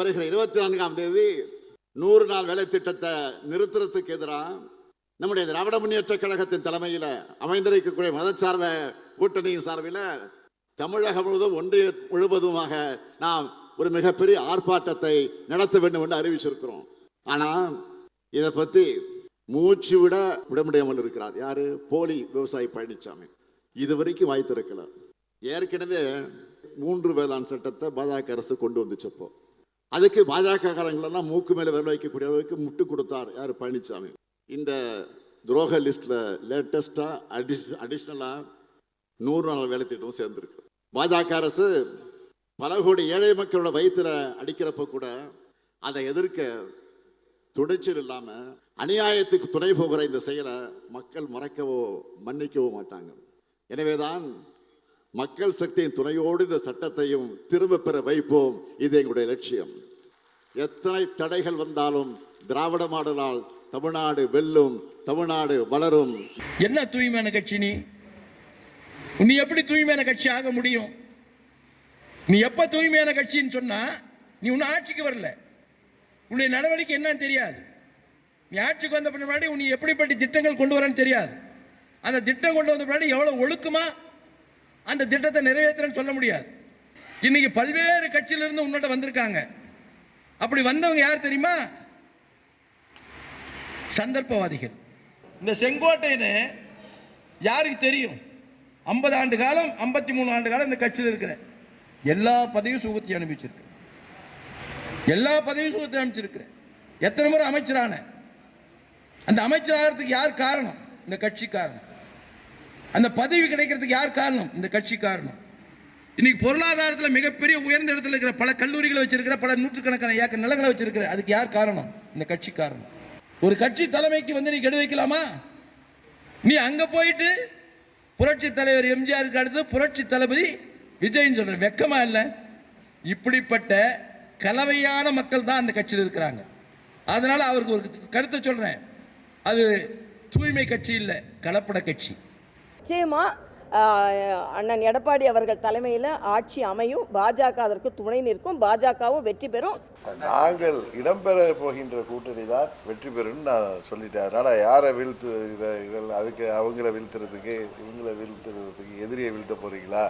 வருகிற 24ஆம் தேதி 100 நாள் வேலை திட்டத்தை நிறுத்துறதுக்கு எதிராக நம்முடைய திராவிட முன்னேற்ற கழகத்தின் தலைமையில் அமைந்திருக்கக்கூடிய மதச்சார்ப கூட்டணியின் சார்பில் தமிழகம் முழுவதும் ஒன்றிய முழுவதுமாக நாம் ஒரு மிகப்பெரிய ஆர்ப்பாட்டத்தை நடத்த வேண்டும் என்று அறிவிச்சிருக்கிறோம். ஆனால் இதை பற்றி மூச்சு விட முடியாமல் இருக்கிறார். யாரு? போலி விவசாயி பழனிசாமி. இதுவரைக்கும் வாய்த்திருக்கல. ஏற்கனவே 3 வேளாண் சட்டத்தை பாஜக அரசு கொண்டு வந்துச்சப்போ அதுக்கு பாஜக காரங்களெல்லாம் மூக்கு மேலே விரல் வைக்கக்கூடியவருக்கு முட்டு கொடுத்தார். யார்? பழனிசாமி. இந்த துரோக லிஸ்ட்ல லேட்டஸ்டா அடிஷ்னலா 100 நாள் வேலை திட்டம் சேர்ந்திருக்கு. பாஜக அரசு பல கோடி ஏழை மக்களோட வயிற்றுல அடிக்கிறப்ப கூட அதை எதிர்க்க துணிச்சல் இல்லாம அநியாயத்துக்கு துணை போகிற இந்த செயலை மக்கள் மறக்கவோ மன்னிக்கவோ மாட்டாங்க. எனவேதான் மக்கள் சக்தியின் துணையோடு இந்த சட்டத்தையும் திரும்ப பெற வைப்போம். இது எங்களுடைய லட்சியம். எத்தனை தடைகள் வந்தாலும் திராவிட மாடலால் தமிழ்நாடு வெல்லும், தமிழ்நாடு வளரும். என்ன தூய்மையான கட்சி? நீ எப்படி தூய்மையான கட்சி ஆக முடியும்? நீ எப்ப தூய்மையான கட்சின்னு சொன்னா நீ உன்னை ஆட்சிக்கு வரல, உன்னுடைய நடவடிக்கை என்னன்னு தெரியாது. நீ ஆட்சிக்கு வந்த பின்னாடி நீ எப்படிப்பட்ட திட்டங்கள் கொண்டு வரன்னு தெரியாது. அந்த திட்டம் கொண்டு வந்த பின்னாடி எவ்வளவு ஒழுக்கமா அந்த திட்டத்தை நிறைவேற்றுறன்னு சொல்ல முடியாது. இன்னைக்கு பல்வேறு கட்சியிலிருந்து உன்னோட வந்திருக்காங்க. அப்படி வந்தவங்க யார் தெரியுமா? சந்தர்ப்பவாதிகள். இந்த செங்கோட்டையனு யாருக்கு தெரியும்? 50 ஆண்டு காலம் 53 ஆண்டு காலம் இந்த கட்சியில் இருக்கிற எல்லா பதவியும் சுகத்தை அனுப்பிச்சிருக்கு. எல்லா பதவியும் சுகத்தை அனுப்பிச்சிருக்கிற. எத்தனை முறை அமைச்சரான? அந்த அமைச்சராகிறதுக்கு யார் காரணம்? இந்த கட்சி காரணம். அந்த பதவி கிடைக்கிறதுக்கு யார் காரணம்? இந்த கட்சி காரணம். இன்னைக்கு பொருளாதாரத்தில் மிகப்பெரிய உயர்ந்த இடத்துல இருக்கிற பல கல்லூரிகளை வச்சிருக்கிற, பல நூற்றுக்கணக்கான ஏக்கர் நிலங்களை வச்சிருக்கிற, அதுக்கு யார் காரணம்? இந்த கட்சி காரணம். ஒரு கட்சி தலைமைக்கு வந்து நீ கெடு வைக்கலாமா? நீ அங்க போயிட்டு புரட்சி தலைவர் எம்ஜிஆருக்கு அடுத்து புரட்சி தளபதி விஜய்ன்னு சொல்ற வெக்கமா இல்ல? இப்படிப்பட்ட கலவையான மக்கள் தான் அந்த கட்சியில் இருக்கிறாங்க. அதனால அவருக்கு ஒரு கருத்தை சொல்றேன், அது தூய்மை கட்சி இல்லை, கலப்பட கட்சி. நிச்சயமா அண்ணன் எடப்பாடி அவர்கள் தலைமையில் ஆட்சி அமையும். பாஜக அதற்கு துணை நிற்கும். பாஜகவும் வெற்றி பெறும். நாங்கள் இடம்பெற போகின்ற கூட்டணி தான் வெற்றி பெறும் நான் சொல்லிட்டேன். அதனால யாரை வீழ்த்து அதுக்கு அவங்கள வீழ்த்துறதுக்கு இவங்களை வீழ்த்துறதுக்கு எதிரியை வீழ்த்த போறீங்களா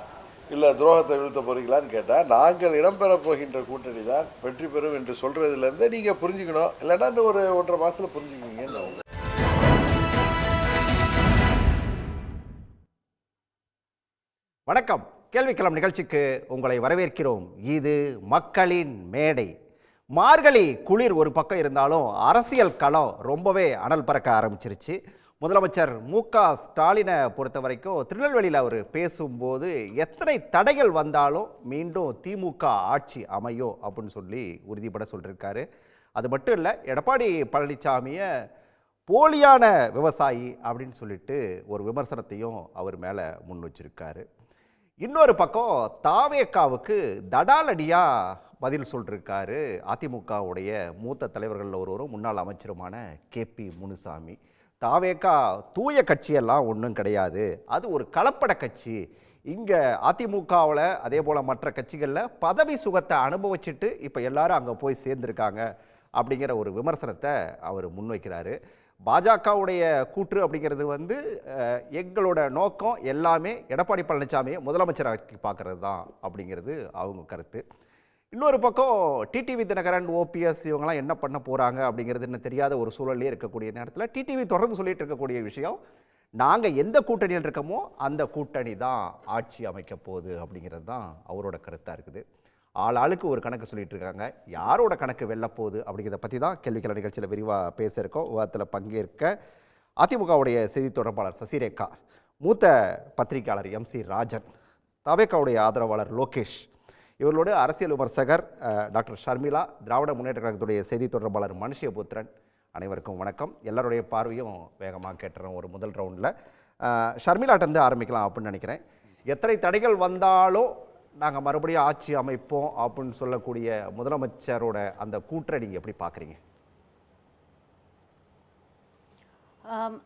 இல்லை துரோகத்தை வீழ்த்த போறீங்களான்னு கேட்டால், நாங்கள் இடம்பெற போகின்ற கூட்டணி தான் வெற்றி பெறும் என்று சொல்றதுலேருந்து நீங்கள் புரிஞ்சுக்கணும். இல்லைன்னா இந்த ஒரு 1.5 மாதத்தில் புரிஞ்சுக்கிங்கன்னு. வணக்கம். கேள்விக்களம் நிகழ்ச்சிக்கு உங்களை வரவேற்கிறோம். இது மக்களின் மேடை. மார்கழி குளிர் ஒரு பக்கம் இருந்தாலும் அரசியல் களம் ரொம்பவே அனல் பறக்க ஆரம்பிச்சிருச்சு. முதலமைச்சர் மு.க. ஸ்டாலினை பொறுத்த வரைக்கும் திருநெல்வேலியில் அவர் பேசும்போது எத்தனை தடைகள் வந்தாலும் மீண்டும் திமுக ஆட்சி அமையும் அப்படின்னு சொல்லி உறுதிப்பட சொல்லியிருக்காரு. அது மட்டும் இல்லை, எடப்பாடி பழனிசாமியை போலியான விவசாயி அப்படின்னு சொல்லிட்டு ஒரு விமர்சனத்தையும் அவர் மேலே முன் வச்சிருக்காரு. இன்னொரு பக்கம் தாவேக்காவுக்கு தடாலடியாக பதில் சொல்லியிருக்காரு அதிமுகவுடைய மூத்த தலைவர்களில் ஒருவரும் முன்னாள் அமைச்சருமான KP முனுசாமி. தாவேக்கா தூய கட்சியெல்லாம் ஒன்றும் கிடையாது, அது ஒரு கலப்பட கட்சி. இங்கே அதிமுகவில் அதே போல் மற்ற கட்சிகளில் பதவி சுகத்தை அனுபவிச்சுட்டு இப்போ எல்லாரும் அங்கே போய் சேர்ந்துருக்காங்க அப்படிங்கிற ஒரு விமர்சனத்தை அவர் முன்வைக்கிறாரு. பாஜகவுடைய கூற்று அப்படிங்கிறது வந்து எங்களோட நோக்கம் எல்லாமே எடப்பாடி பழனிசாமியை முதலமைச்சராக்கி பார்க்கறது தான் அப்படிங்கிறது அவங்க கருத்து. இன்னொரு பக்கம் டிடிவி தினகரன், OPS இவங்கெல்லாம் என்ன பண்ண போகிறாங்க அப்படிங்கிறது இன்னும் தெரியாத ஒரு சூழலே இருக்கக்கூடிய நேரத்தில் டிடிவி தொடர்ந்து சொல்லிட்டு இருக்கக்கூடிய விஷயம், நாங்கள் எந்த கூட்டணியில் இருக்கோமோ அந்த கூட்டணி தான் ஆட்சி அமைக்க போகுது அப்படிங்கிறது தான் அவரோட கருத்தாக இருக்குது. ஆளுக்கு ஒரு கணக்கு சொல்லிட்டு இருக்காங்க. யாரோட கணக்கு வெல்ல போகுது அப்படிங்கிறத பற்றி தான் கேள்விக்கள நிகழ்ச்சியில் விரிவாக பேச இருக்கோம். விவாதத்தில் பங்கேற்க அதிமுகவுடைய செய்தி தொடர்பாளர் சசிரேகா, மூத்த பத்திரிகையாளர் MC ராஜன், தவேகாவுடைய ஆதரவாளர் லோகேஷ், இவர்களோடு அரசியல் விமர்சகர் டாக்டர் ஷர்மிளா, திராவிட முன்னேற்ற கழகத்துடைய செய்தி தொடர்பாளர் மனுஷியபுத்திரன். அனைவருக்கும் வணக்கம். எல்லாருடைய பார்வையும் வேகமாக கேட்டுறோம் ஒரு முதல் ரவுண்டில். ஷர்மிளாட்டேருந்து ஆரம்பிக்கலாம் அப்படின்னு நினைக்கிறேன். எத்தனை தடைகள் வந்தாலும் நாங்கள் மறுபடியும் ஆட்சி அமைப்போம் அப்படின்னு சொல்லக்கூடிய முதலமைச்சரோட அந்த கூற்றை நீங்கள் எப்படி பார்க்குறீங்க?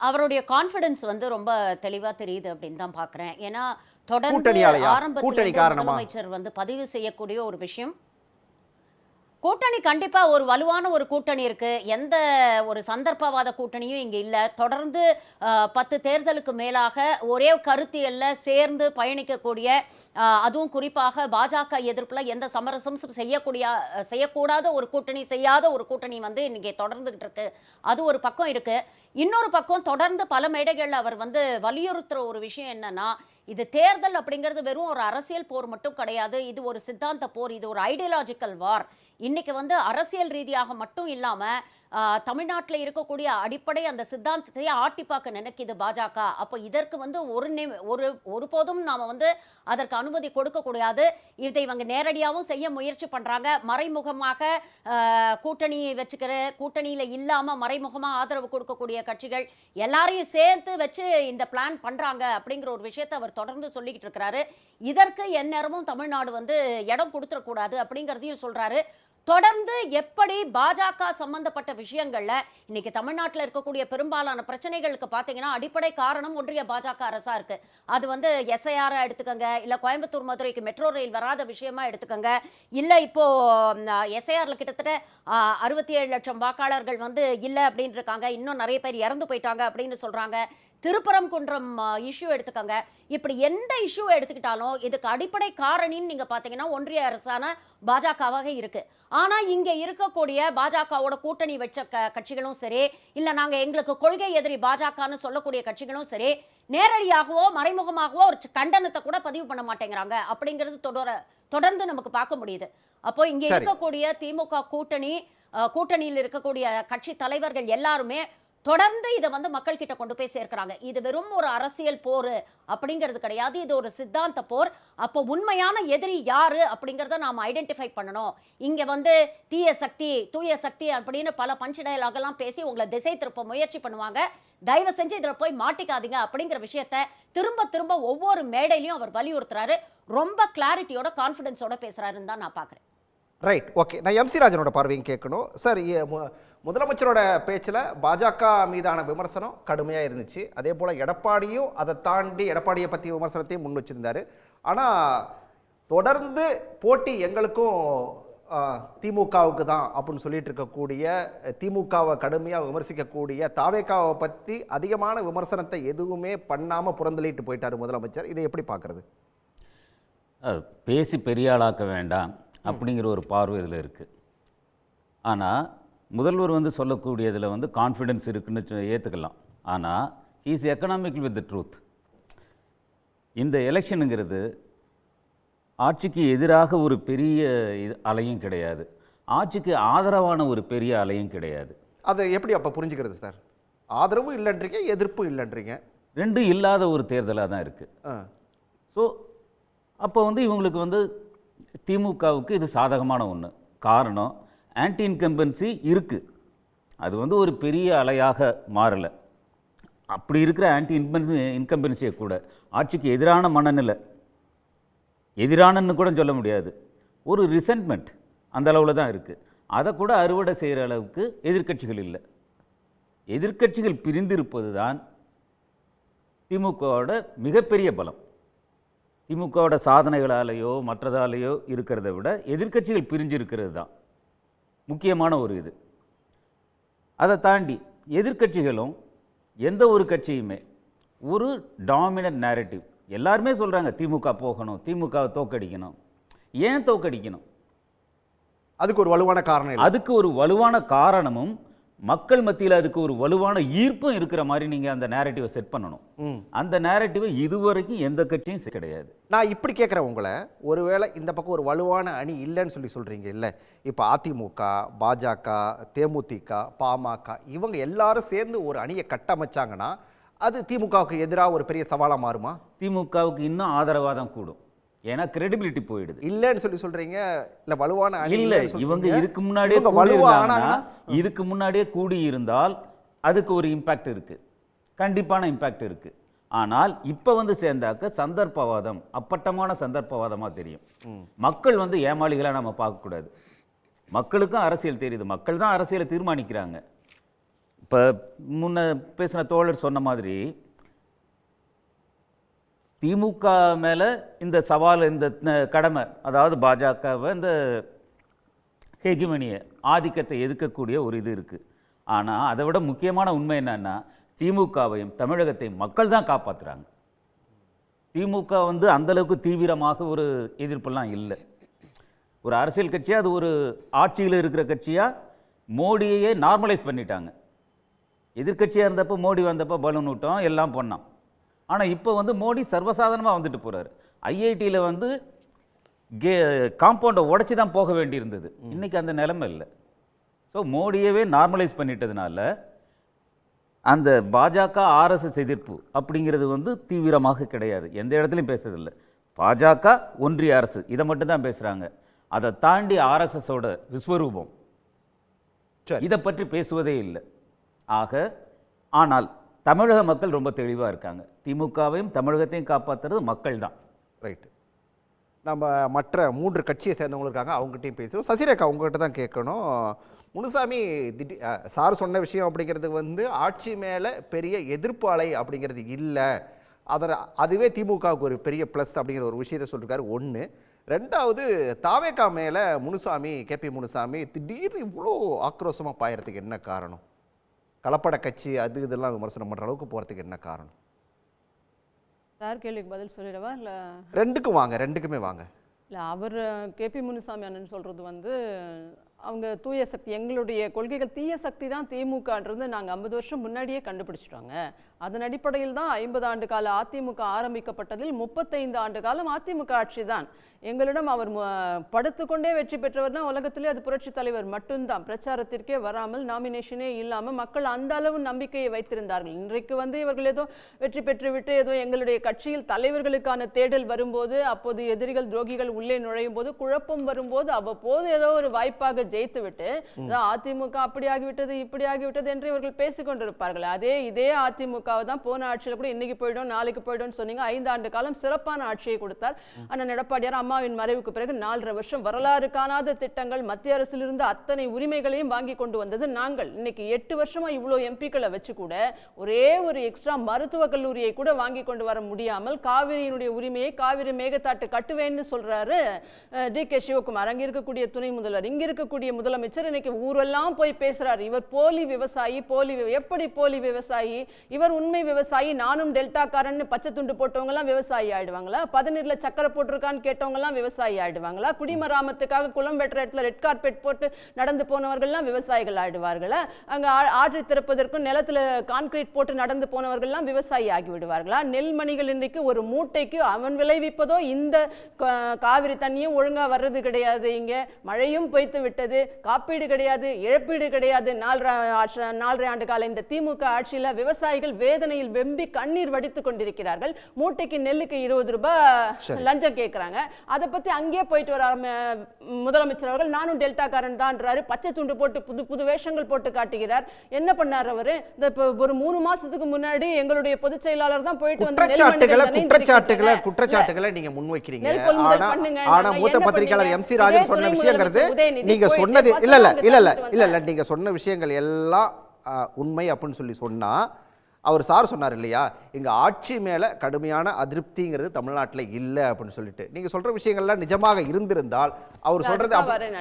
அவருடைய கான்ஃபிடன்ஸ் வந்து ரொம்ப தெளிவாக தெரியுது அப்படின்னு தான் பார்க்குறேன். ஏன்னா தொடர்ந்து ஆரம்பத்தில் முதலமைச்சர் வந்து பதிவு செய்யக்கூடிய ஒரு விஷயம், கூட்டணி கண்டிப்பா ஒரு வலுவான ஒரு கூட்டணி இருக்கு. எந்த ஒரு சந்தர்ப்பவாத கூட்டணியும் இங்க இல்ல. தொடர்ந்து 10 தேர்தலுக்கு மேலாக ஒரே கருத்தியல்ல சேர்ந்து பயணிக்கக்கூடிய, அதுவும் குறிப்பாக பாஜக எதிர்ப்புல எந்த சமரசமும் செய்யக்கூடாத ஒரு கூட்டணி, செய்யாத ஒரு கூட்டணி வந்து இன்னைக்கு தொடர்ந்துகிட்டு இருக்கு. அது ஒரு பக்கம் இருக்கு. இன்னொரு பக்கம் தொடர்ந்து பல மேடைகள்ல அவர் வந்து வலியுறுத்துற ஒரு விஷயம் என்னன்னா, இது தேர்தல் அப்படிங்கிறது வெறும் ஒரு அரசியல் போர் மட்டும் கிடையாது. இது ஒரு சித்தாந்த போர். இது ஒரு ஐடியாலஜிக்கல் வார். இன்னைக்கு வந்து அரசியல் ரீதியாக மட்டும் இல்லாம தமிழ்நாட்டில் இருக்கக்கூடிய அடிப்படை அந்த சித்தாந்தத்தையே ஆட்டி பார்க்க நினைக்குது பாஜக. அப்போ இதற்கு வந்து ஒருபோதும் நாம வந்து அதற்கு அனுமதி கொடுக்க கூடாது. இதை இவங்க நேரடியாகவும் செய்ய முயற்சி பண்றாங்க. மறைமுகமாக கூட்டணி வச்சுக்கிற, கூட்டணியில இல்லாம மறைமுகமா ஆதரவு கொடுக்கக்கூடிய கட்சிகள் எல்லாரையும் சேர்த்து வச்சு இந்த பிளான் பண்றாங்க அப்படிங்கிற ஒரு விஷயத்தை அவர் தொடர்ந்து சொல்லிக்கிட்டு இருக்கிறாரு. இதற்கு எந்நேரமும் தமிழ்நாடு வந்து இடம் கொடுத்துடக்கூடாது அப்படிங்கிறதையும் சொல்றாரு. தொடர்ந்து எப்படி பாஜக சம்பந்தப்பட்ட விஷயங்கள்ல இன்னைக்கு தமிழ்நாட்டில் இருக்கக்கூடிய பெரும்பாலான பிரச்சனைகளுக்கு பார்த்தீங்கன்னா அடிப்படை காரணம் ஒன்றிய பாஜக அரசா இருக்கு. அது வந்து எஸ்ஐஆர் எடுத்துக்கங்க, இல்ல கோயம்புத்தூர் மதுரைக்கு மெட்ரோ ரயில் வராத விஷயமா எடுத்துக்கங்க, இல்ல இப்போ எஸ்ஐஆர்ல கிட்டத்தட்ட 67 லட்சம் வாக்காளர்கள் வந்து இல்ல அப்படின்னு இருக்காங்க, இன்னும் நிறைய பேர் இறந்து போயிட்டாங்க அப்படின்னு சொல்றாங்க. திருப்பரங்குன்றம் இஷ்யூ எடுத்துக்கங்க. இப்படி எந்த இஷ்யூ எடுத்துக்கிட்டாலும் இதுக்கு அடிப்படை காரணின்னு நீங்க பாத்தீங்கன்னா ஒன்றிய அரசான பாஜகவாக இருக்கு. ஆனா இங்க இருக்கக்கூடிய பாஜகவோட கூட்டணி வச்ச கட்சிகளும் சரி, இல்ல நாங்க எங்களுக்கு கொள்கை எதிரி பாஜகன்னு சொல்லக்கூடிய கட்சிகளும் சரி, நேரடியாகவோ மறைமுகமாகவோ ஒரு கண்டனத்தை கூட பதிவு பண்ண மாட்டேங்கிறாங்க அப்படிங்கிறது தொடர்ந்து நமக்கு பார்க்க முடியுது. அப்போ இங்க இருக்கக்கூடிய திமுக கூட்டணியில் இருக்கக்கூடிய கட்சி தலைவர்கள் எல்லாருமே தொடர்ந்து இதை வந்து மக்கள் கிட்ட கொண்டு போய் சேர்க்கிறாங்க. இது வெறும் ஒரு அரசியல் போர் அப்படிங்கிறது கிடையாது, இது ஒரு சித்தாந்த போர். அப்போ உண்மையான எதிரி யாரு அப்படிங்கறத நாம ஐடென்டிஃபை பண்ணணும். இங்க வந்து தூய சக்தி அப்படின்னு பல பஞ்ச் டயலாக் எல்லாம் பேசி உங்களை திசை திருப்ப முயற்சி பண்ணுவாங்க. தயவு செஞ்சு இதுல போய் மாட்டிக்காதீங்க அப்படிங்கிற விஷயத்த திரும்ப திரும்ப ஒவ்வொரு மேடையிலையும் அவர் வலியுறுத்துறாரு. ரொம்ப கிளாரிட்டியோட கான்ஃபிடன்ஸோட பேசுறாருன்னு தான் நான் பாக்குறேன். Right, okay. நான் எம்சி ராஜனோட பார்வையும் கேட்கணும் சார். முதலமைச்சரோட பேச்சில் பாஜக மீதான விமர்சனம் கடுமையாக இருந்துச்சு. அதே போல் எடப்பாடியும் அதை தாண்டி எடப்பாடியை பற்றி விமர்சனத்தையும் முன் வச்சிருந்தாரு. ஆனால் தொடர்ந்து போட்டி எங்களுக்கும் திமுகவுக்கு தான் அப்படின்னு சொல்லிட்டு இருக்கக்கூடிய, திமுகவை கடுமையாக விமர்சிக்கக்கூடிய தாவேகாவை பற்றி அதிகமான விமர்சனத்தை எதுவுமே பண்ணாமல் புறந்தள்ளிட்டு போயிட்டார் முதலமைச்சர். இதை எப்படி பார்க்குறது? பேசி பெரிய ஆளாக்க வேண்டாம் அப்படிங்கிற ஒரு பார்வை இதில் இருக்குது. ஆனால் முதல்வர் வந்து சொல்லக்கூடியதில் வந்து கான்ஃபிடென்ஸ் இருக்குன்னு ஏற்றுக்கலாம். ஆனால் he's economical with the truth. இந்த எலெக்ஷனுங்கிறது ஆட்சிக்கு எதிராக ஒரு பெரிய அலையும் கிடையாது, ஆட்சிக்கு ஆதரவான ஒரு பெரிய அலையும் கிடையாது. அதை எப்படி அப்போ புரிஞ்சுக்கிறது சார்? ஆதரவும் இல்லைன்றீங்க, எதிர்ப்பும் இல்லைன்றீங்க, ரெண்டும் இல்லாத ஒரு தேர்தலாக தான் இருக்குது. ஸோ அப்போ வந்து இவங்களுக்கு வந்து திமுகவுக்கு இது சாதகமான ஒன்று. காரணம், ஆன்டி இன்கம்பன்சி இருக்குது, அது வந்து ஒரு பெரிய அலையாக மாறலை. அப்படி இருக்கிற ஆன்டி இன்கம்பன்சியை கூட ஆட்சிக்கு எதிரான மனநிலை, எதிரானன்னு கூட சொல்ல முடியாது, ஒரு ரிசென்ட்மெண்ட் அந்த அளவில் தான் இருக்குது. அதை கூட அறுவடை செய்கிற அளவுக்கு எதிர்க்கட்சிகள் இல்லை. எதிர்க்கட்சிகள் பிரிந்திருப்பது தான் திமுகவோட மிகப்பெரிய பலம். திமுகவோட சாதனைகளாலேயோ மற்றதாலேயோ இருக்கிறத விட எதிர்க்கட்சிகள் பிரிஞ்சிருக்கிறது தான் முக்கியமான ஒரு இது. அதை தாண்டி எதிர்க்கட்சிகளும் எந்த ஒரு கட்சியுமே ஒரு டாமினன்ட் நேரட்டிவ், எல்லாருமே சொல்கிறாங்க திமுக போகணும், திமுகவை தோக்கடிக்கணும். ஏன் தோக்கடிக்கணும்? அதுக்கு ஒரு வலுவான காரணம், அதுக்கு ஒரு வலுவான காரணமும் மக்கள் மத்தியில் அதுக்கு ஒரு வலுவான ஈர்ப்பும் இருக்கிற மாதிரி நீங்கள் அந்த நேரட்டிவை செட் பண்ணணும். அந்த நேரட்டிவை இதுவரைக்கும் எந்த கட்சியும் கிடையாது. நான் இப்படி கேட்குறேன் உங்களை, ஒருவேளை இந்த பக்கம் ஒரு வலுவான அணி இல்லைன்னு சொல்கிறீங்க இல்லை, இப்போ அதிமுக, பாஜக, தேமுதிக, பாமக இவங்க எல்லாரும் சேர்ந்து ஒரு அணியை கட்டமைச்சாங்கன்னா அது திமுகவுக்கு எதிராக ஒரு பெரிய சவாலாக மாறுமா? திமுகவுக்கு இன்னும் ஆதரவாக தான் கூடும், ஏன்னா கிரெடிபிலிட்டி போயிடுது. இல்லைன்னு சொல்றீங்க, இல்ல வலுவான அணி இல்லை. இவங்க இதுக்கு முன்னாடியே கூடி இருந்தால் அதுக்கு ஒரு இம்பாக்ட் இருக்கு, கண்டிப்பான இம்பாக்ட் இருக்கு. ஆனால் இப்ப வந்து சேர்ந்தாக்க சந்தர்ப்பவாதம், அப்பட்டமான சந்தர்ப்பவாதமா தெரியும். மக்கள் வந்து ஏமாளிகளா நம்ம பார்க்க கூடாது. மக்களுக்கும் அரசியல் தெரியுது, மக்கள் தான் அரசியலை தீர்மானிக்கிறாங்க. இப்ப முன்ன பேசின தோழர் சொன்ன மாதிரி திமுக மேலே இந்த சவால், இந்த கடமை, அதாவது பாஜகவை இந்த ஹெகிமனியை ஆதிக்கத்தை எதிர்க்கக்கூடிய ஒரு இது இருக்குது. ஆனால் அதை விட முக்கியமான உண்மை என்னன்னா, திமுகவையும் தமிழகத்தையும் மக்கள் தான் காப்பாற்றுறாங்க. திமுக வந்து அந்தளவுக்கு தீவிரமாக ஒரு எதிர்ப்பெல்லாம் இல்லை. ஒரு அரசியல் கட்சியாக, அது ஒரு ஆட்சியில் இருக்கிற கட்சியாக மோடியையே நார்மலைஸ் பண்ணிட்டாங்க. எதிர்கட்சியாக இருந்தப்போ மோடி வந்தப்போ பலூன் விட்டோம், எல்லாம் பண்ணோம். ஆனால் இப்போ வந்து மோடி சர்வசாதாரணமாக வந்துட்டு போகிறாரு. ஐஐடியில் வந்து காம்பவுண்டை உடச்சி தான் போக வேண்டியிருந்தது. இன்றைக்கி அந்த நிலைமை இல்லை. ஸோ மோடியவே நார்மலைஸ் பண்ணிட்டதுனால அந்த பாஜக ஆர்எஸ்எஸ் எதிர்ப்பு அப்படிங்கிறது வந்து தீவிரமாக கிடையாது. எந்த இடத்துலையும் பேசுறதில்லை. பாஜக ஒன்றிய அரசு இதை மட்டும்தான் பேசுகிறாங்க. அதை தாண்டி ஆர்எஸ்எஸோட விஸ்வரூபம் இதை பற்றி பேசுவதே இல்லை. ஆனால் தமிழக மக்கள் ரொம்ப தெளிவாக இருக்காங்க. திமுகவையும் தமிழகத்தையும் காப்பாற்றுறது மக்கள் தான். ரைட்டு. நம்ம மற்ற 3 கட்சியை சேர்ந்தவங்க இருக்காங்க, அவங்ககிட்டையும் பேசுவோம். சசிரேகா, உங்ககிட்ட தான் கேட்கணும். முனுசாமி சார் சொன்ன விஷயம் அப்படிங்கிறது வந்து ஆட்சி மேலே பெரிய எதிர்ப்பு அலை அப்படிங்கிறது இல்லை, அதுவே திமுகவுக்கு ஒரு பெரிய ப்ளஸ் அப்படிங்கிற ஒரு விஷயத்தை சொல்லியிருக்காரு. 1. 2வது, தாவேகா மேலே முனுசாமி, கேபி முனுசாமி திடீர்னு இவ்வளோ ஆக்ரோஷமாக பாயறதுக்கு என்ன காரணம்? கலப்பட கட்சி அது இதெல்லாம் விமர்சனம் பண்ணுற அளவுக்கு போகிறதுக்கு என்ன காரணம்? சார் கேள்விக்கு பதில் சொல்லிடவா இல்லை? 2க்கும் வாங்க, 2க்குமே வாங்க. இல்லை, அவர் கேபி முனுசாமி அண்ணன் சொல்கிறது வந்து அவங்க தூய சக்தி, எங்களுடைய கொள்கைகள் தீய சக்தி தான் திமுகன்றது நாங்கள் 50 வருஷம் முன்னாடியே கண்டுபிடிச்சிட்டோங்க. அதன் அடிப்படையில் தான் 50 ஆண்டு கால அதிமுக ஆரம்பிக்கப்பட்டதில் 35 ஆண்டு காலம் அதிமுக ஆட்சி தான். எங்களிடம் அவர் படுத்துக்கொண்டே வெற்றி பெற்றவர்னா உலகத்திலே அது புரட்சி தலைவர் மட்டும்தான். பிரச்சாரத்திற்கே வராமல், நாமினேஷனே இல்லாமல் மக்கள் அந்த அளவு நம்பிக்கையை வைத்திருந்தார்கள். இன்றைக்கு வந்து இவர்கள் ஏதோ வெற்றி பெற்றுவிட்டு ஏதோ எங்களுடைய கட்சியில் தலைவர்களுக்கான தேடல் வரும்போது, அப்போது எதிரிகள் துரோகிகள் உள்ளே நுழையும் போது, குழப்பம் வரும்போது, அவ்வப்போது ஏதோ ஒரு வாய்ப்பாக ஜெயித்து விட்டு அதிமுக அப்படி ஆகிவிட்டது இப்படி ஆகிவிட்டது என்று இவர்கள் பேசிக் கொண்டிருப்பார்கள். இதே அதிமுக தான் போன ஆட்சியில் கூட இன்னைக்கு போயிடும் நாளைக்கு போயிடும் சொன்னீங்க. 5 ஆண்டு காலம் சிறப்பான ஆட்சியை கொடுத்தார் அண்ணன் எடப்பாடியார். அம்மாவின் மறைவுக்கு பிறகு 4.5 வருஷம் வரலாறு காணாத திட்டங்கள், மத்திய அரசிலிருந்து அத்தனை உரிமைகளையும் வாங்கி கொண்டு வந்தது நாங்கள். இன்னைக்கு 8 வருஷமா இவ்வளோ எம்பிக்களை வச்சு கூட ஒரே ஒரு எக்ஸ்ட்ரா மருத்துவ கல்லூரியை கூட வாங்கி கொண்டு வர முடியாமல் காவிரியினுடைய உரிமையை காவிரி மேகத்தாட்டு கட்டுவேன்னு சொல்றாரு டி.கே. சிவகுமார். அங்க இருக்கக்கூடிய துணை முதல்வர், இங்க இருக்கக்கூடிய முதலமைச்சர் இன்னைக்கு ஊரெல்லாம் போய் பேசுறாரு. இவர் போலி விவசாயி, எப்படி போலி விவசாயி? இவர் உண்மை விவசாயி. நானும் டெல்டாக்காரன்னு பச்சை துண்டு போட்டவங்க எல்லாம் விவசாயி ஆயிடுவாங்களா? 17 சக்கரை போட்டிருக்கான்னு கேட்டவங்க எல்லாம் விவசாயி ஆயிடுவாங்களா? குடிமராமத்துக்காக குளம் வெட்டுற இடத்துல ரெட் கார்பெட் போட்டு நடந்து போனவர்கள் எல்லாம் விவசாயிகள் ஆயிடுவார்களா? அங்க ஆற்று திறப்பதற்கும் நிலத்துல கான்கிரீட் போட்டு நடந்து போனவர்கள் எல்லாம் விவசாயி ஆகி விடுவார்களா? நெல்மணிகள் இன்றைக்கு ஒரு மூட்டைக்கு அவன் விளைவிப்பதோ இந்த காவிரி தண்ணியும் ஒழுங்கா வர்றது கிடையாது. இங்க மழையும் பொய்த்து விட்டது, காப்பீடு கிடையாது, இழப்பீடு கிடையாது. 4.5 ஆண்டு கால இந்த திமுக ஆட்சியில விவசாயிகள் வேதனையில் வெம்பி கண்ணீர் வடித்துக் கொண்டிருக்கிறார்கள். மூட்டைக்கு நெல்லுக்கு 20 ரூபாய் லஞ்சம் கேட்கிறாங்க. அதை பத்தி அங்கே போயிட்டு வர முதலமைச்சர் அவர்கள் நானும் டெல்டாக்காரன் தான்றாரு. பச்சை துண்டு போட்டு புது புது வேஷங்கள் போட்டு காட்டுகிறார். என்ன பண்ணார் அவரு? ஒரு 3 மாசத்துக்கு முன்னாடி எங்களுடைய பொதுச் செயலாளர் தான் போயிட்டு வந்து குற்றச்சாட்டுகளை நீங்க முன்வைக்கிறீங்க. ஆனா மூத்த பத்திரிகையாளர் எம்.சி. ராஜன் சொன்ன விஷயங்கிறது நீங்க சொன்னது இல்ல நீங்க சொன்ன விஷயங்கள் எல்லாம் உண்மை அப்படின்னு சொல்லி சொன்னா, அவர் சார் சொன்னார் இல்லையா, எங்க ஆட்சி மேல கடுமையான அதிருப்திங்கிறது தமிழ்நாட்டில் இல்லை அப்படின்னு சொல்லிட்டு, நீங்க சொல்ற விஷயங்கள்லாம் நிஜமாக இருந்திருந்தால் அவர் சொல்றது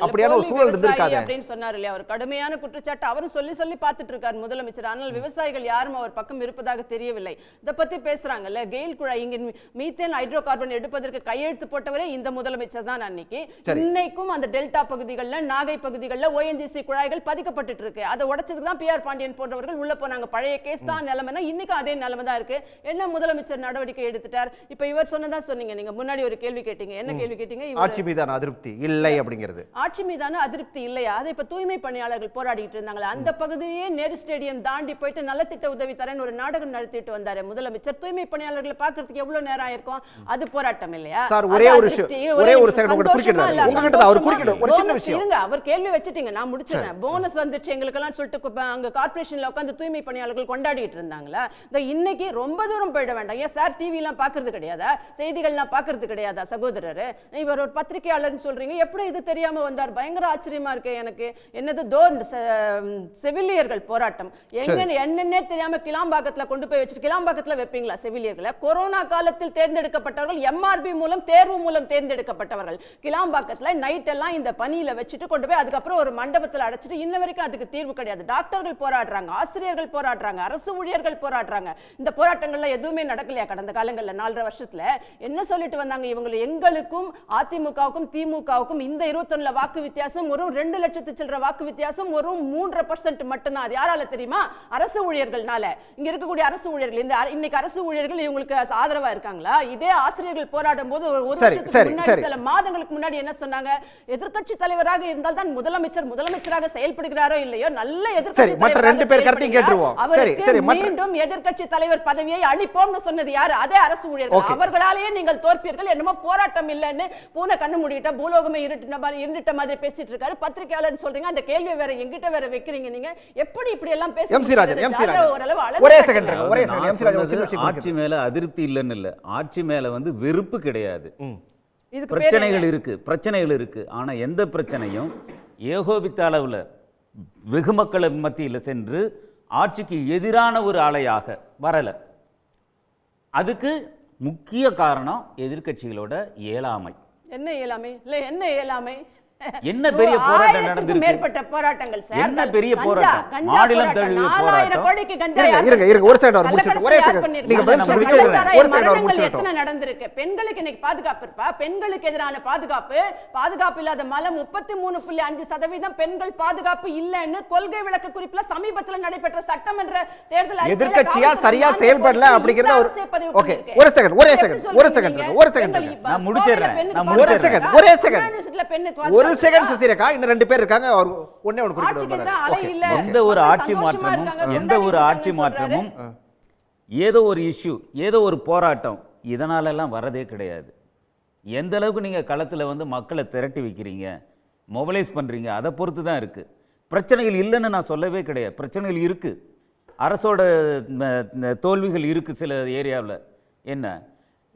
அப்படியான ஒரு சூழல் இருந்திருக்காது அப்படின்னு சொன்னார் இல்லையா. அவர் கடுமையான குற்றச்சாட்டு அவரும் சொல்லி பார்த்துட்டு இருக்கார் முதலமைச்சர். ஆனால் விவசாயிகள் யாரும் அவர் பக்கம் இருப்பதாக தெரியவில்லை. இதை பத்தி பேசுறாங்கல்ல, கெயில் குழாய் இங்க மீத்தேன் ஹைட்ரோ கார்பன் எடுப்பதற்கு கையெழுத்து போட்டவரே இந்த முதலமைச்சர் தான். அன்னைக்கு இன்னைக்கும் அந்த டெல்டா பகுதிகளில், நாகை பகுதிகளில் ONGC குழாய்கள் பதிக்கப்பட்டு இருக்கு. அதை உடைச்சதுக்கு தான் PR பாண்டியன் போன்றவர்கள் உள்ள போனாங்க. பழைய கேஸ் தான் நிலைமை. இன்னைக்கு அதே நிலைமை தான் இருக்கு. என்ன முதலமைச்சர் நடவடிக்கை எடுத்துட்டார்? இப்ப இவர் சொன்னதா சொன்னீங்க. நீங்க முன்னாடி ஒரு கேள்வி கேட்டீங்க. என்ன கேள்வி கேட்டீங்க? ஆட்சி மீதான அதிருப்தி இல்லை அப்படிங்கிறது. ஆட்சி மீதான அதிருப்தி இல்லையா? அதை இப்ப தூய்மை பணியாளர்கள் போராடிட்டு இருந்தாங்களே, அந்த பகுதியே நேரு ஸ்டேடியம் தாண்டி போயிட்டு நலத்திட்ட உதவி தரேன்னு ஒரு நாடகம் நடத்திட்டு வந்தாரு முதலமைச்சர். தூய்மை பணியாளர்களை பாக்குறதுக்கு எவ்வளவு நேரம் ஆயிருக்கும்? அது போராட்டம் இல்லையா? சார் ஒரே ஒரு செகண்ட் உங்களுக்கு குறுக்கிடுறாரு. உங்ககிட்ட அவர் குறுக்கிடும் ஒரு சின்ன விஷயம். இருங்க, அவர் கேள்வி வச்சிட்டீங்க, நான் முடிச்சறேன். போனஸ் வந்துச்சு எங்களுக்கு எல்லாம் சொல்லிட்டு அங்க கார்ப்பரேஷன்ல உட்கார்ந்து தூய்மை பணியாளர்கள் கொண்டாடிட்டு இருந்தாங்க. பண்ணாங்களா? இந்த இன்னைக்கு ரொம்ப தூரம் போயிட வேண்டாம். ஏன் சார் டிவிலாம் பார்க்கறது கிடையாதா? செய்திகள்லாம் பார்க்கறது கிடையாதா சகோதரர்? இவர் ஒரு பத்திரிகையாளர்னு சொல்றீங்க, எப்படி இது தெரியாம வந்தார்? பயங்கர ஆச்சரியமா இருக்கு எனக்கு. என்னது செவிலியர்கள் போராட்டம் என்னன்னே தெரியாம கிளாம்பாக்கத்துல கொண்டு போய் வச்சுட்டு, கிளாம்பாக்கத்துல வைப்பீங்களா செவிலியர்களை? கொரோனா காலத்தில் தேர்ந்தெடுக்கப்பட்டவர்கள், எம்ஆர்பி மூலம் தேர்வு மூலம் தேர்ந்தெடுக்கப்பட்டவர்கள், கிளாம்பாக்கத்துல நைட் எல்லாம் இந்த பணியில வச்சுட்டு கொண்டு போய் அதுக்கப்புறம் ஒரு மண்டபத்தில் அடைச்சிட்டு இன்ன வரைக்கும் அதுக்கு தீர்வு கிடையாது. டாக்டர்கள் போராடுறாங்க, ஆசிரியர்கள் போராடுறாங்க, அரசு ஊழியர்கள் போராடுறாங்க. இந்த போராட்டங்கள்ல எதுவுமே நடக்கலையா கடந்த காலங்கள்ல 4.5 வருஷத்துல? என்ன சொல்லிட்டு வந்தாங்க இவங்க? எங்களுக்கும் அதிமுகவுக்கும் திமுகவுக்கும் இந்த 21 வாக்கு வித்தியாசம், ஒரு 2 லட்சத்து சில்லற வாக்கு வித்தியாசம், ஒரு 3% மட்டும்தான். அது யாரால தெரியுமா? அரசு ஊழியர்கள்னால. இங்க இருக்கக்கூடிய அரசு ஊழியர்கள், இந்த இன்னைக்கு அரசு ஊழியர்கள் இவங்களுக்கு ஆதரவா இருக்காங்களா? இதே ஆசிரியர்கள் போராடும் போது ஒரு சில மாதங்களுக்கு முன்னாடி என்ன சொன்னாங்க? எதிர்க்கட்சி தலைவராக இருந்தால் தான் முதலமைச்சராக செயல்படுகிறாரோ இல்லையோ, நல்ல எதிர்க்கட்சி மீண்டும் எதிர்க்கட்சி தலைவர் பதவியை அளிப்போம்னு சொன்னது யாரு? அதே அரசு ஊழியர்கள். அவர்களாலேயே நீங்கள் தோற்பீர்கள். என்னமோ போராட்டம் இல்லைன்னு பூனை கண்ணு மூடிட்ட பூலோகமே இருண்டிட்ட மாதிரி பேசிட்டு இருக்காரு. பத்திரிகையாளர் சொல்றீங்க, அந்த கேள்வி வேற எங்கிட்ட வேற வைக்கிறீங்க. நீங்க எப்படி இப்படி எல்லாம் பேசுறீங்க? ஆட்சி மேல அதிருப்தி இல்லைன்னு இல்ல, ஆட்சி மேல வந்து வெறுப்பு கிடையாது. பிரச்சனைகள் இருக்கு. ஆனா எந்த பிரச்சனையும் ஏகோபித்த அளவுல வெகு மக்கள் மத்தியில் சென்று ஆட்சிக்கு எதிரான ஒரு அலையாக வரல. அதுக்கு முக்கிய காரணம் எதிர்க்கட்சிகளோட இயலாமை. என்ன இயலாமை? இல்ல என்ன இயலாமை? என்ன பெரிய போராட்டம் நடந்திருக்கு? மேற்பட்ட போராட்டங்கள் சார். என்ன பெரிய போராட்டம்? மாநிலம் தழுவிய போராட்டம். ஒரு செகண்ட் ஒரே செகண்ட் நீங்க பதில் சொல்லுங்க. ஒரு செகண்ட் எத்தனை நடந்திருக்கு? பெண்களுக்கு இன்னைக்கு பாதுகாப்பு இருப்பா? பெண்களுக்கு எதிரான பாதுகாப்பு இல்லாத மல 33.5% பெண்கள் பாதுகாப்பு இல்லன்னு கொள்கை விளக்க குறிப்புல சமீபத்தில் நடைபெற்ற சட்டமன்ற தேர்தல் எதிர்க்கட்சியா சரியா செயல்படல அப்படிங்கறத ஓகே. ஒரு செகண்ட் நான் முடிச்சிடுறேன். ஒரே செகண்ட் ஒரு செகண்ட் சசிரேகா, இன்னும் 2 பேர் இருக்காங்க. அவர் ஒண்ணே ஒன்னு குறிப்பிடுவாங்க. எந்த ஒரு ஆட்சி மாற்றமும் ஏதோ ஒரு இஷ்யூ, ஏதோ ஒரு போராட்டம் இதனால எல்லாம் வரதே கிடையாது. எந்த அளவுக்கு நீங்க களத்துல வந்து மக்களை திரட்டி வைக்கிறீங்க, மொபைலைஸ் பண்றீங்க, அதை பொறுத்து தான் இருக்கு. பிரச்சனைகள் இல்லைன்னு நான் சொல்லவே கிடையாது. பிரச்சனைகள் இருக்கு, அரசோட தோல்விகள் இருக்கு சில ஏரியாவில். என்ன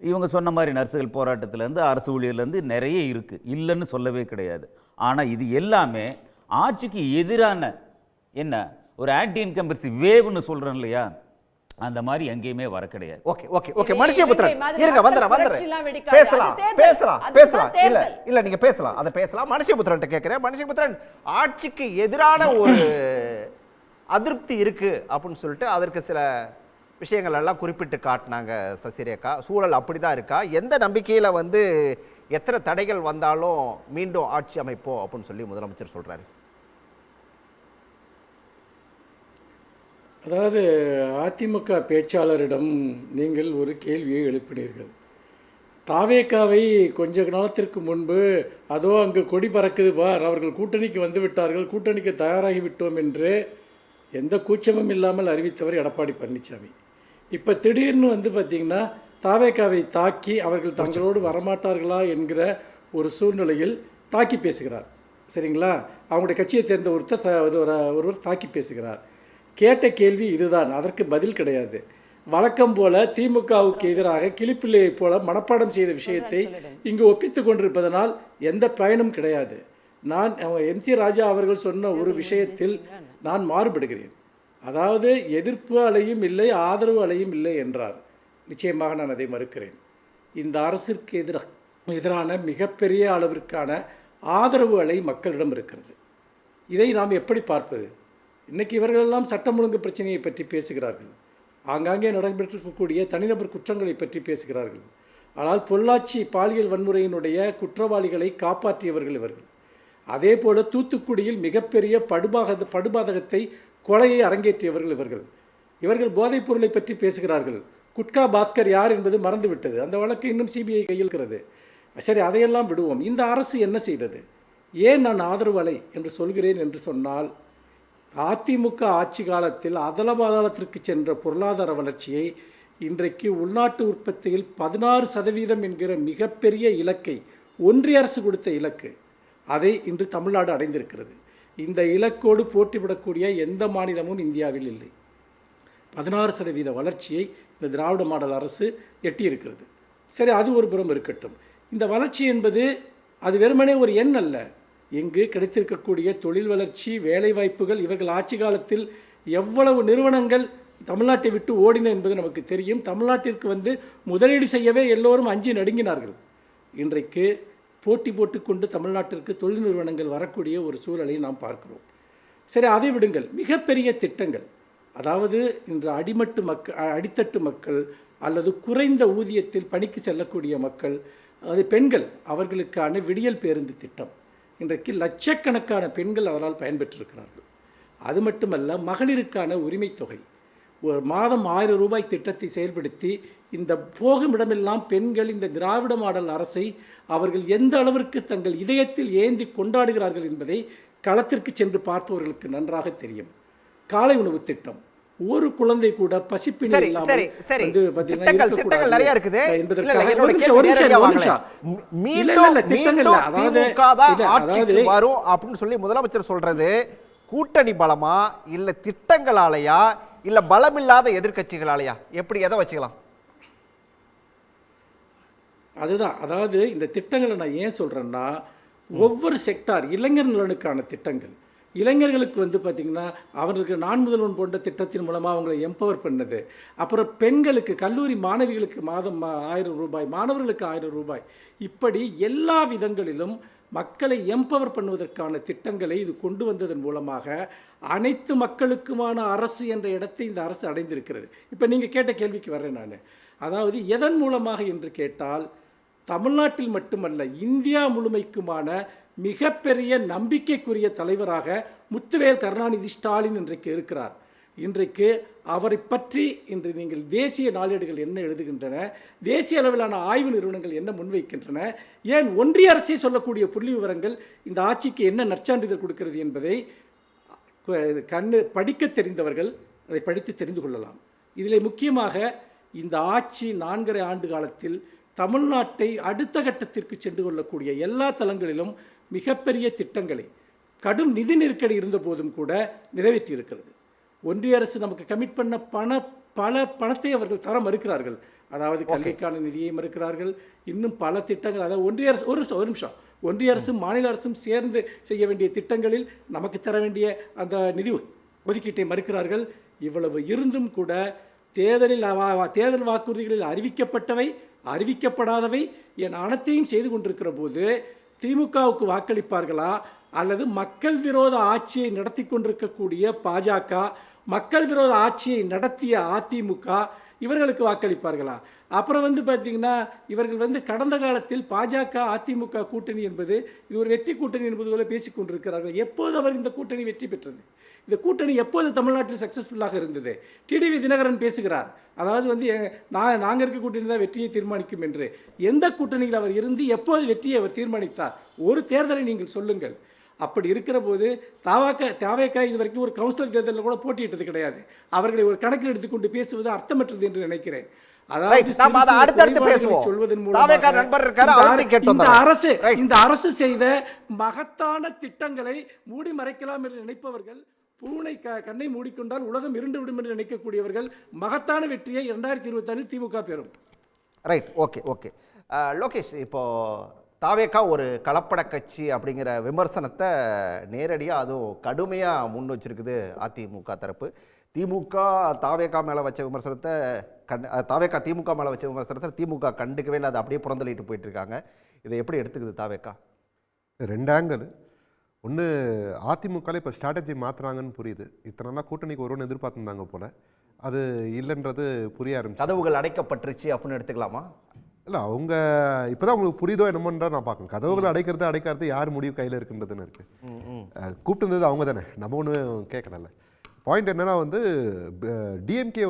இவங்க சொன்ன மாதிரி நர்சுகள் போராட்டத்திலேருந்து அரசு ஊழியர்லேருந்து நிறைய இருக்குது, இல்லைன்னு சொல்லவே கிடையாது. ஆனால் இது எல்லாமே ஆட்சிக்கு எதிரான என்ன ஒரு ஆன்டி இன்கம்பன்சி வேவ்னு சொல்கிறோம் இல்லையா, அந்த மாதிரி எங்கேயுமே வர கிடையாது. ஓகே மனுஷபுத்திரன் இருங்க, வந்துடுறேன். பேசலாம் இல்ல நீங்க பேசலாம், அதை பேசலாம். மனுஷபுத்திரன் கேட்கிறேன். மனுஷபுத்திரன், ஆட்சிக்கு எதிரான ஒரு அதிருப்தி இருக்கு அப்படின்னு சொல்லிட்டு அதற்கு சில விஷயங்கள் எல்லாம் குறிப்பிட்டு காட்டினாங்க சசிரேகா. சூழல் அப்படிதான் இருக்கா? எந்த நம்பிக்கையில் வந்து எத்தனை தடைகள் வந்தாலும் மீண்டும் ஆட்சி அமைப்போம் அப்படின்னு சொல்லி முதலமைச்சர் சொல்றாரு? அதாவது அதிமுக பேச்சாளரிடம் நீங்கள் ஒரு கேள்வியை எழுப்பினீர்கள். தாவேகாவை கொஞ்ச நாளத்திற்கு முன்பு அதோ அங்கு கொடி பறக்குது பார், அவர்கள் கூட்டணிக்கு வந்து விட்டார்கள், கூட்டணிக்கு தயாராகி விட்டோம் என்று எந்த கூச்சமும் இல்லாமல் அறிவித்தவர் எடப்பாடி பழனிசாமி. இப்போ திடீர்னு வந்து பார்த்திங்கன்னா தாவேகாவை தாக்கி அவர்கள் தங்களோடு வரமாட்டார்களா என்கிற ஒரு சூழ்நிலையில் தாக்கி பேசுகிறார். சரிங்களா? அவங்களுடைய கட்சியை சேர்ந்த ஒருவர் தாக்கி பேசுகிறார். கேட்ட கேள்வி இதுதான், அதற்கு பதில் கிடையாது. வழக்கம் போல திமுகவுக்கு எதிராக கிளிப்பிள்ளையை போல மனப்பாடம் செய்த விஷயத்தை இங்கு ஒப்பித்து கொண்டிருப்பதனால் எந்த பயனும் கிடையாது. நான் MC ராஜா அவர்கள் சொன்ன ஒரு விஷயத்தில் நான் மாறுபடுகிறேன். அதாவது எதிர்ப்பு அலையும் இல்லை, ஆதரவு அலையும் இல்லை என்றார். நிச்சயமாக நான் அதை மறுக்கிறேன். இந்த அரசிற்கு எதிரான மிகப்பெரிய அளவிற்கான ஆதரவு அலை மக்களிடம் இருக்கிறது. இதை நாம் எப்படி பார்ப்பது? இன்றைக்கி இவர்களெல்லாம் சட்டம் ஒழுங்கு பிரச்சனையை பற்றி பேசுகிறார்கள், ஆங்காங்கே நடைபெற்றிருக்கக்கூடிய தனிநபர் குற்றங்களை பற்றி பேசுகிறார்கள். ஆனால் பொள்ளாச்சி பாலியல் வன்முறையினுடைய குற்றவாளிகளை காப்பாற்றியவர்கள் இவர்கள். அதே போல தூத்துக்குடியில் மிகப்பெரிய படுபாதகத்தை கொலையை அரங்கேற்றியவர்கள் இவர்கள் போதைப் பொருளை பற்றி பேசுகிறார்கள். குட்கா பாஸ்கர் யார் என்பது மறந்துவிட்டது. அந்த வழக்கு இன்னும் CBI கையில் இருக்கிறது. சரி, அதையெல்லாம் விடுவோம். இந்த அரசு என்ன செய்தது? ஏன் நான் ஆதரவு அலை என்று சொல்கிறேன் என்று சொன்னால், அதிமுக ஆட்சி காலத்தில் அதலபாதாளத்திற்கு சென்ற பொருளாதார வளர்ச்சியை இன்றைக்கு உள்நாட்டு உற்பத்தியில் 16% என்கிற மிகப்பெரிய இலக்கை ஒன்றிய அரசு கொடுத்த இலக்கு, அதை இன்று தமிழ்நாடு அடைந்திருக்கிறது. இந்த இலக்கோடு போட்டிவிடக்கூடிய எந்த மாநிலமும் இந்தியாவில் இல்லை. 16% வளர்ச்சியை இந்த திராவிட மாடல் அரசு எட்டியிருக்கிறது. சரி, அது ஒரு புறம் இருக்கட்டும். இந்த வளர்ச்சி என்பது அது வெறுமனே ஒரு எண் அல்ல. இங்கு கிடைத்திருக்கக்கூடிய தொழில் வளர்ச்சி, வேலைவாய்ப்புகள், இவர்கள் ஆட்சி காலத்தில் எவ்வளவு நிறுவனங்கள் தமிழ்நாட்டை விட்டு ஓடின என்பது நமக்கு தெரியும். தமிழ்நாட்டிற்கு முதலீடு செய்யவே எல்லோரும் அஞ்சி நடுங்கினார்கள். இன்றைக்கு போட்டி போட்டுக்கொண்டு தமிழ்நாட்டிற்கு தொழில் நிறுவனங்கள் வரக்கூடிய ஒரு சூழலை நாம் பார்க்கிறோம். சரி, அதை விடுங்கள். மிகப்பெரிய திட்டங்கள், அதாவது இன்று அடித்தட்டு மக்கள் அல்லது குறைந்த ஊதியத்தில் பணிக்கு செல்லக்கூடிய மக்கள், அது பெண்கள், அவர்களுக்கான விடியல் பேருந்து திட்டம். இன்றைக்கு லட்சக்கணக்கான பெண்கள் அதனால் பயன்பெற்றிருக்கிறார்கள். அது மட்டுமல்ல, மகளிருக்கான உரிமை தொகை, ஒரு மாதம் 1000 ரூபாய் திட்டத்தை செயல்படுத்தி இந்த போகும் இடமெல்லாம் பெண்கள் இந்த திராவிட மாடல் அரசை அவர்கள் எந்த அளவிற்கு தங்கள் இதயத்தில் ஏந்தி கொண்டாடுகிறார்கள் என்பதை களத்திற்கு சென்று பார்ப்பவர்களுக்கு நன்றாக தெரியும். காலை உணவு திட்டம், ஒரு குழந்தை கூட பசிப்பினி இல்லாமல் முதலமைச்சர் சொல்றது கூட்டணி பலமா இல்ல திட்டங்களாலயா இல்ல பலமில்லாத எதிர்க்கட்சிகளாலயா, எப்படி எதை வச்சுக்கலாம்? அதுதான், அதாவது இந்த திட்டங்களை நான் ஏன் சொல்றேன்னா, ஒவ்வொரு செக்டார், இளைஞர் நலனுக்கான திட்டங்கள், இளைஞர்களுக்கு பார்த்திங்கன்னா அவர்களுக்கு நான் முதல்வன் போன்ற திட்டத்தின் மூலமாக அவங்களை எம்பவர் பண்ணது. அப்புறம் பெண்களுக்கு, கல்லூரி மாணவிகளுக்கு மாதம் 1000 ரூபாய், மாணவர்களுக்கு 1000 ரூபாய், இப்படி எல்லா விதங்களிலும் மக்களை எம்பவர் பண்ணுவதற்கான திட்டங்களை இது கொண்டு வந்ததன் மூலமாக அனைத்து மக்களுக்குமான அரசு என்ற இடத்தை இந்த அரசு அடைந்திருக்கிறது. இப்போ நீங்கள் கேட்ட கேள்விக்கு வர்றேன் நான். அதாவது எதன் மூலமாக என்று கேட்டால், தமிழ்நாட்டில் மட்டுமல்ல இந்தியா முழுமைக்குமான மிகப்பெரிய நம்பிக்கைக்குரிய தலைவராக முத்துவேல் கருணாநிதி ஸ்டாலின் இன்றைக்கு இருக்கிறார். இன்றைக்கு அவரை பற்றி இன்று நீங்கள் தேசிய நாளேடுகள் என்ன எழுதுகின்றன, தேசிய அளவிலான ஆய்வு நிறுவனங்கள் என்ன முன்வைக்கின்றன, ஏன் ஒன்றிய அரசே சொல்லக்கூடிய புள்ளி விவரங்கள் இந்த ஆட்சிக்கு என்ன நற்சான்றிதழ் கொடுக்கிறது என்பதை படிக்க தெரிந்தவர்கள் அதை படித்து தெரிந்து கொள்ளலாம். இதில் முக்கியமாக இந்த ஆட்சி 4.5 ஆண்டு காலத்தில் தமிழ்நாட்டை அடுத்த கட்டத்திற்கு சென்று கொள்ளக்கூடிய எல்லா தளங்களிலும் மிகப்பெரிய திட்டங்களை கடும் நிதி நெருக்கடி இருந்த போதும் கூட நிறைவேற்றி இருக்கிறது. ஒன்றிய அரசு நமக்கு கமிட் பண்ண பல பணத்தை அவர்கள் தர மறுக்கிறார்கள். அதாவது கல்விக்கான நிதியை மறுக்கிறார்கள். இன்னும் பல திட்டங்கள், அதாவது ஒன்றிய அரசு ஒரு நிமிஷம், ஒன்றிய அரசும் மாநில அரசும் சேர்ந்து செய்ய வேண்டிய திட்டங்களில் நமக்கு தர வேண்டிய அந்த நிதி ஒதுக்கீட்டை மறுக்கிறார்கள். இவ்வளவு இருந்தும் கூட தேர்தல் வாக்குறுதிகளில் அறிவிக்கப்பட்டவை, அறிவிக்கப்படாதவை என் அனைத்தையும் செய்து கொண்டிருக்கிற போது திமுகவுக்கு வாக்களிப்பார்களா அல்லது மக்கள் விரோத ஆட்சியை நடத்தி கொண்டிருக்கக்கூடிய பாஜக, மக்கள் விரோத ஆட்சியை நடத்திய அதிமுக இவர்களுக்கு வாக்களிப்பார்களா? அப்புறம் பார்த்திங்கன்னா இவர்கள் கடந்த காலத்தில் பாஜக அதிமுக கூட்டணி என்பது இது ஒரு வெற்றி கூட்டணி என்பது போல பேசிக் கொண்டிருக்கிறார்கள். எப்போது அவர் இந்த கூட்டணி வெற்றி பெற்றது? இந்த கூட்டணி எப்போது தமிழ்நாட்டில் சக்ஸஸ்ஃபுல்லாக இருந்தது? டிடிவி தினகரன் பேசுகிறார், அதாவது நாங்கள் இருக்க கூட்டணி தான் வெற்றியை தீர்மானிக்கும் என்று. எந்த கூட்டணியில் அவர் இருந்து எப்போது வெற்றியை அவர் தீர்மானித்தார்? ஒரு தேர்தலை நீங்கள் சொல்லுங்கள். அப்படி இருக்கிற போது தாவேக இது வரைக்கும் ஒரு கவுன்சிலர் தேர்தலில் கூட போட்டியிட்டது கிடையாது. அவர்களை ஒரு கணக்கில் எடுத்துக்கொண்டு பேசுவது அர்த்தமற்றது என்று நினைக்கிறேன். சொல்வதன் மூலம் இந்த அரசு செய்த மகத்தான திட்டங்களை மூடி மறைக்கலாம் என்று நினைப்பவர்கள், பூனை கண்ணை மூடிக்கொண்டால் உலகம் இருண்டு விடும் என்று நினைக்கக்கூடியவர்கள் மகத்தான வெற்றியை 2024 திமுக பெறும். Right, okay okay. லோகேஷ், இப்போ தாவேகா ஒரு கலப்பட கட்சி அப்படிங்கிற விமர்சனத்தை நேரடியாக அதுவும் கடுமையாக முன் வச்சிருக்குது அதிமுக தரப்பு. திமுக தாவேகா மேலே வச்ச விமர்சனத்தை தாவேகா திமுக மேலே வச்ச விமர்சனத்தை திமுக கண்டுக்கவே இல்லை, அதை அப்படியே புறந்தள்ளிட்டு போயிட்டு இருக்காங்க. இதை எப்படி எடுத்துக்குது தாவேகா? 2 ஆங்கிள். ஒன்று, அதிமுகவில் இப்போ ஸ்ட்ராட்டஜி மாற்றுறாங்கன்னு புரியுது. இத்தனை நாள் கூட்டணிக்கு ஒருவன் எதிர்பார்த்துருந்தாங்க போல், அது இல்லைன்றது புரிய ஆரம்பிச்சு. கதவுகள் அடைக்கப்பட்டுருச்சு அப்படின்னு எடுத்துக்கலாமா? இல்லை, அவங்க இப்போ தான் உங்களுக்கு புரியுதோ என்னமோன்றா நான் பார்க்கணும். கதவுகளை அடைக்கிறது யார் முடிவு கையில் இருக்குன்றதுன்னு இருக்குது. கூப்பிட்டு அவங்க தானே, நம்ம ஒன்று கேட்கணும்ல. பாயிண்ட் என்னன்னா டிஎம்கே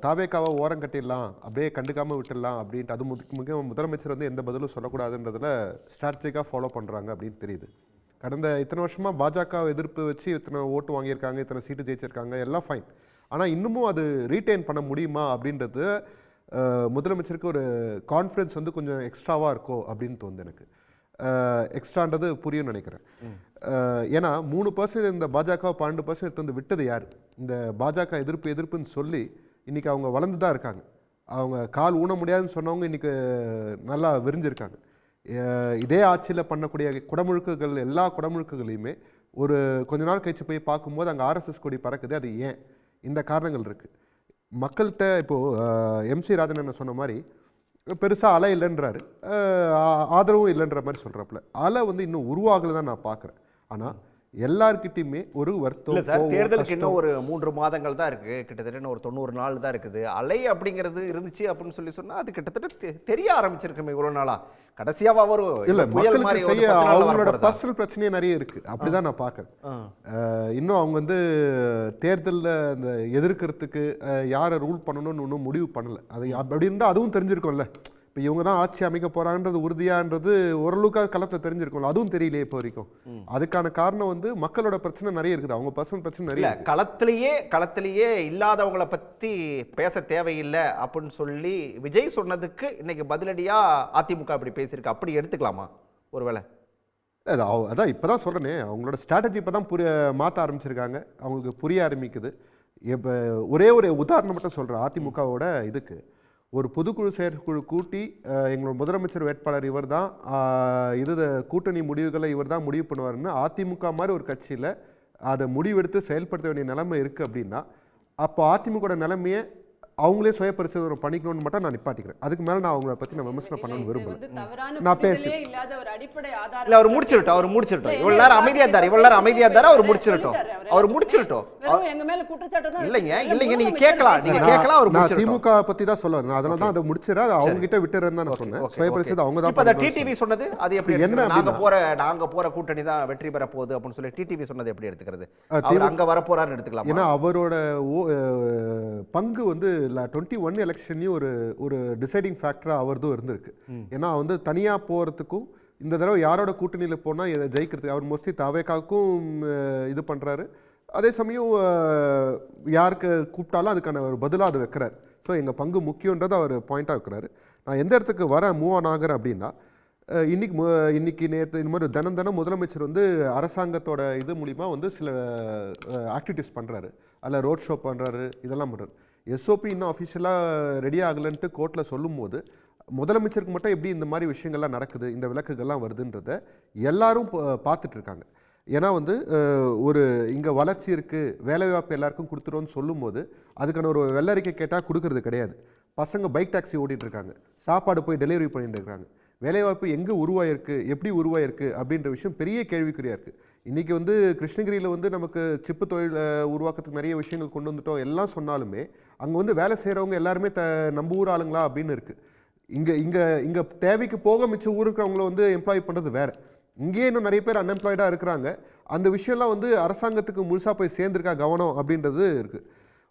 தாவேக்காவை ஓரம் கட்டிடலாம், அப்படியே கண்டுக்காமல் விட்டுடலாம் அப்படின்ட்டு, அது முக்கியம் முதலமைச்சர் எந்த பதிலும் சொல்லக்கூடாதுன்றதுல ஸ்ட்ராட்டஜிக்காக ஃபாலோ பண்ணுறாங்க அப்படின்னு தெரியுது. கடந்த இத்தனை வருஷமாக பாஜக எதிர்ப்பு வச்சு இத்தனை ஓட்டு வாங்கியிருக்காங்க, இத்தனை சீட்டு ஜெயிச்சிருக்காங்க, எல்லாம் ஃபைன். ஆனால் இன்னமும் அது ரீட்டைன் பண்ண முடியுமா அப்படின்றது முதலமைச்சருக்கு ஒரு கான்ஃபிடன்ஸ் கொஞ்சம் எக்ஸ்ட்ராவாக இருக்கும் அப்படின்னு தோணுது எனக்கு. எக்ஸ்ட்ரான்றது புரியும்னு நினைக்கிறேன். ஏன்னா 3% இந்த பாஜக 12% எடுத்து விட்டது யார்? இந்த பாஜக எதிர்ப்புன்னு சொல்லி இன்னைக்கு அவங்க வளர்ந்து தான் இருக்காங்க. அவங்க கால் ஊன முடியாதுன்னு சொன்னவங்க இன்னைக்கு நல்லா விரிஞ்சிருக்காங்க. இதே ஆட்சியில் பண்ணக்கூடிய குடமுழுக்குகள் எல்லா குடமுழுக்குகளையுமே ஒரு கொஞ்ச நாள் கழிச்சு போய் பார்க்கும்போது அங்கே ஆர்எஸ்எஸ் கொடி பறக்குது. அது ஏன்? இந்த காரணங்கள் இருக்குது. மக்கள்கிட்ட இப்போது எம்சி ராஜன் என்ன சொன்ன மாதிரி பெருசாக அலை இல்லைன்றாரு, ஆதரவும் இல்லைன்ற மாதிரி சொல்கிறப்பல அலை வந்து இன்னும் உருவாகலை தான் நான் பார்க்குறேன். ஆனால் எல்லார்கிட்டையுமே ஒரு வருத்தம். தேர்தலுக்கு இன்னும் ஒரு 3 மாதங்கள் தான் இருக்கு, கிட்டத்தட்ட ஒரு 90 நாள் தான் இருக்குது. அலை அப்படிங்கிறது இருந்துச்சு அப்படின்னு சொன்னா அது கிட்டத்தட்ட தெரிய ஆரம்பிச்சிருக்குமே இவ்வளவு நாளா. கடைசியாவா வரும் இல்ல, மக்களுக்கு செய்ய அவங்களோட பர்சனல் பிரச்சனையே நிறைய இருக்கு. அப்படிதான் நான் பார்க்கறேன். இன்னும் அவங்க வந்து தேர்தலில் இந்த எதிர்க்கிறதுக்கு யாரை ரூல் பண்ணணும்னு இன்னும் முடிவு பண்ணல. அது அப்படி இருந்தால் அதுவும் தெரிஞ்சிருக்கும்ல. இப்போ இவங்க தான் ஆட்சி அமைக்க போறாங்கன்றது உறுதியான்றது ஓரளவுக்கு களத்தில் தெரிஞ்சிருக்கும்ல. அதுவும் தெரியலையே இப்போ வரைக்கும். அதுக்கான காரணம் வந்து மக்களோட பிரச்சனை நிறைய இருக்குது, அவங்க பர்சனல் பிரச்சனை நிறைய. களத்திலேயே இல்லாதவங்களை பத்தி பேச தேவையில்லை அப்படின்னு சொல்லி விஜய் சொன்னதுக்கு இன்னைக்கு பதிலடியா அதிமுக அப்படி பேசியிருக்கு. அப்படி எடுத்துக்கலாமா ஒருவேளை? அதான் இப்போதான் சொல்றேனே, அவங்களோட ஸ்ட்ராட்டஜி இப்போதான் மாற்ற ஆரம்பிச்சிருக்காங்க, அவங்களுக்கு புரிய ஆரம்பிக்குது. இப்போ ஒரே ஒரு உதாரணம் மட்டும் சொல்றேன். அதிமுகவோட இதுக்கு ஒரு பொதுக்குழு செயற்குழு கூட்டி எங்களோட முதலமைச்சர் வேட்பாளர் இவர் தான், கூட்டணி முடிவுகளை இவர் தான் முடிவு பண்ணுவாருன்னு அதிமுக மாதிரி ஒரு கட்சியில் அதை முடிவெடுத்து செயல்படுத்த வேண்டிய நிலைமை இருக்குது அப்படின்னா, அப்போ அதிமுக நிலைமையை அவங்களே சுய பரிசோதனை பண்ணிக்கணும்னு மட்டும் நான் நிப்பாட்டிக்கிறேன். அதுக்கு மேலே நான் அவங்கள பற்றி நான் விமர்சனம் பண்ணணும்னு விரும்பல. நான் பேசுறேன். இல்லை, அவர் முடிச்சிருட்டோம். இவ்வளோ நேரம் அமைதியாக இருந்தார், அவர் முடிச்சிருட்டோம். இல்லைங்க, நீங்க கேட்கலாம். நான் திமுக பத்தி தான் சொல்லுவேன். நான் அதனால தான் அதை முடிச்சிடறேன். அதை அவங்க கிட்ட விட்டுறேன் தான் நான் சொன்னேன். சுய பரிசோதனை அவங்க தான். இப்போ டிடிவி சொன்னது அது எப்படி? என்ன நாங்க போற கூட்டணி தான் வெற்றி பெற போகுது அப்படின்னு சொல்லி டிடிவி சொன்னது எப்படி எடுத்துக்கிறது? அங்க வர போறாருன்னு எடுத்துக்கலாம். ஏன்னா அவரோட பங்கு வந்து 21 எலெக்ஷன்லையும் ஒரு டிசைடிங் ஃபேக்டராக அவர்தும் இருந்திருக்கு. ஏன்னா வந்து தனியாக போகிறதுக்கும் இந்த தடவை யாரோட கூட்டணியில் போனால் இதை ஜெயிக்கிறதுக்கு அவர் மோஸ்ட்லி தாவேக்காவுக்கும் இது பண்ணுறாரு. அதே சமயம் யாருக்கு கூப்பிட்டாலும் அதுக்கான ஒரு பதிலாக அது வைக்கிறார். ஸோ எங்கள் பங்கு முக்கியன்றதை அவர் பாயிண்டாக வைக்கிறாரு. நான் எந்த இடத்துக்கு மூவ் ஆன் ஆகிறேன் அப்படின்னா, இன்னைக்கு நேற்று இந்த மாதிரி தினம் முதலமைச்சர் வந்து அரசாங்கத்தோட இது மூலிமா வந்து சில ஆக்டிவிட்டிஸ் பண்ணுறாரு. அதில் ரோட் ஷோ பண்ணுறாரு, இதெல்லாம் பண்ணுறாரு. எஸ்ஓபி இன்னும் அஃபிஷியலாக ரெடி ஆகலைன்ட்டு கோர்ட்டில் சொல்லும் போது முதலமைச்சருக்கு மட்டும் எப்படி இந்த மாதிரி விஷயங்கள்லாம் நடக்குது, இந்த விளக்குகள்லாம் வருதுன்றத எல்லாரும் பார்த்துட்டு இருக்காங்க. ஏன்னா வந்து ஒரு இங்கே வளர்ச்சி இருக்குது, வேலைவாய்ப்பு எல்லாருக்கும் கொடுத்துருவோன்னு சொல்லும் போது அதுக்கான ஒரு வெள்ளரிக்கை கேட்டால் கொடுக்கறது கிடையாது. பசங்க பைக் டாக்ஸி ஓட்டிகிட்டு இருக்காங்க, சாப்பாடு போய் டெலிவரி பண்ணிட்டு இருக்காங்க. வேலைவாய்ப்பு எங்கே உருவாயிருக்கு, எப்படி உருவாயிருக்கு அப்படின்ற விஷயம் பெரிய கேள்விக்குறியாக இருக்குது. இன்றைக்கி வந்து கிருஷ்ணகிரியில் வந்து நமக்கு சிப்பு தொழில் உருவாக்கத்துக்கு நிறைய விஷயங்கள் கொண்டு வந்துட்டோம் எல்லாம் சொன்னாலுமே அங்கே வந்து வேலை செய்கிறவங்க எல்லாருமே நம்ம ஊர் ஆளுங்களா அப்படின்னு இருக்குது. இங்கே தேவைக்கு போக மிச்ச ஊருக்கிறவங்கள வந்து எம்ப்ளாய் பண்ணுறது வேறு. இங்கேயே இன்னும் நிறைய பேர் அன்எம்ப்ளாய்டாக இருக்கிறாங்க. அந்த விஷயம்லாம் வந்து அரசாங்கத்துக்கு முழுசாக போய் சேர்ந்துருக்கா கவனம் அப்படின்றது இருக்குது.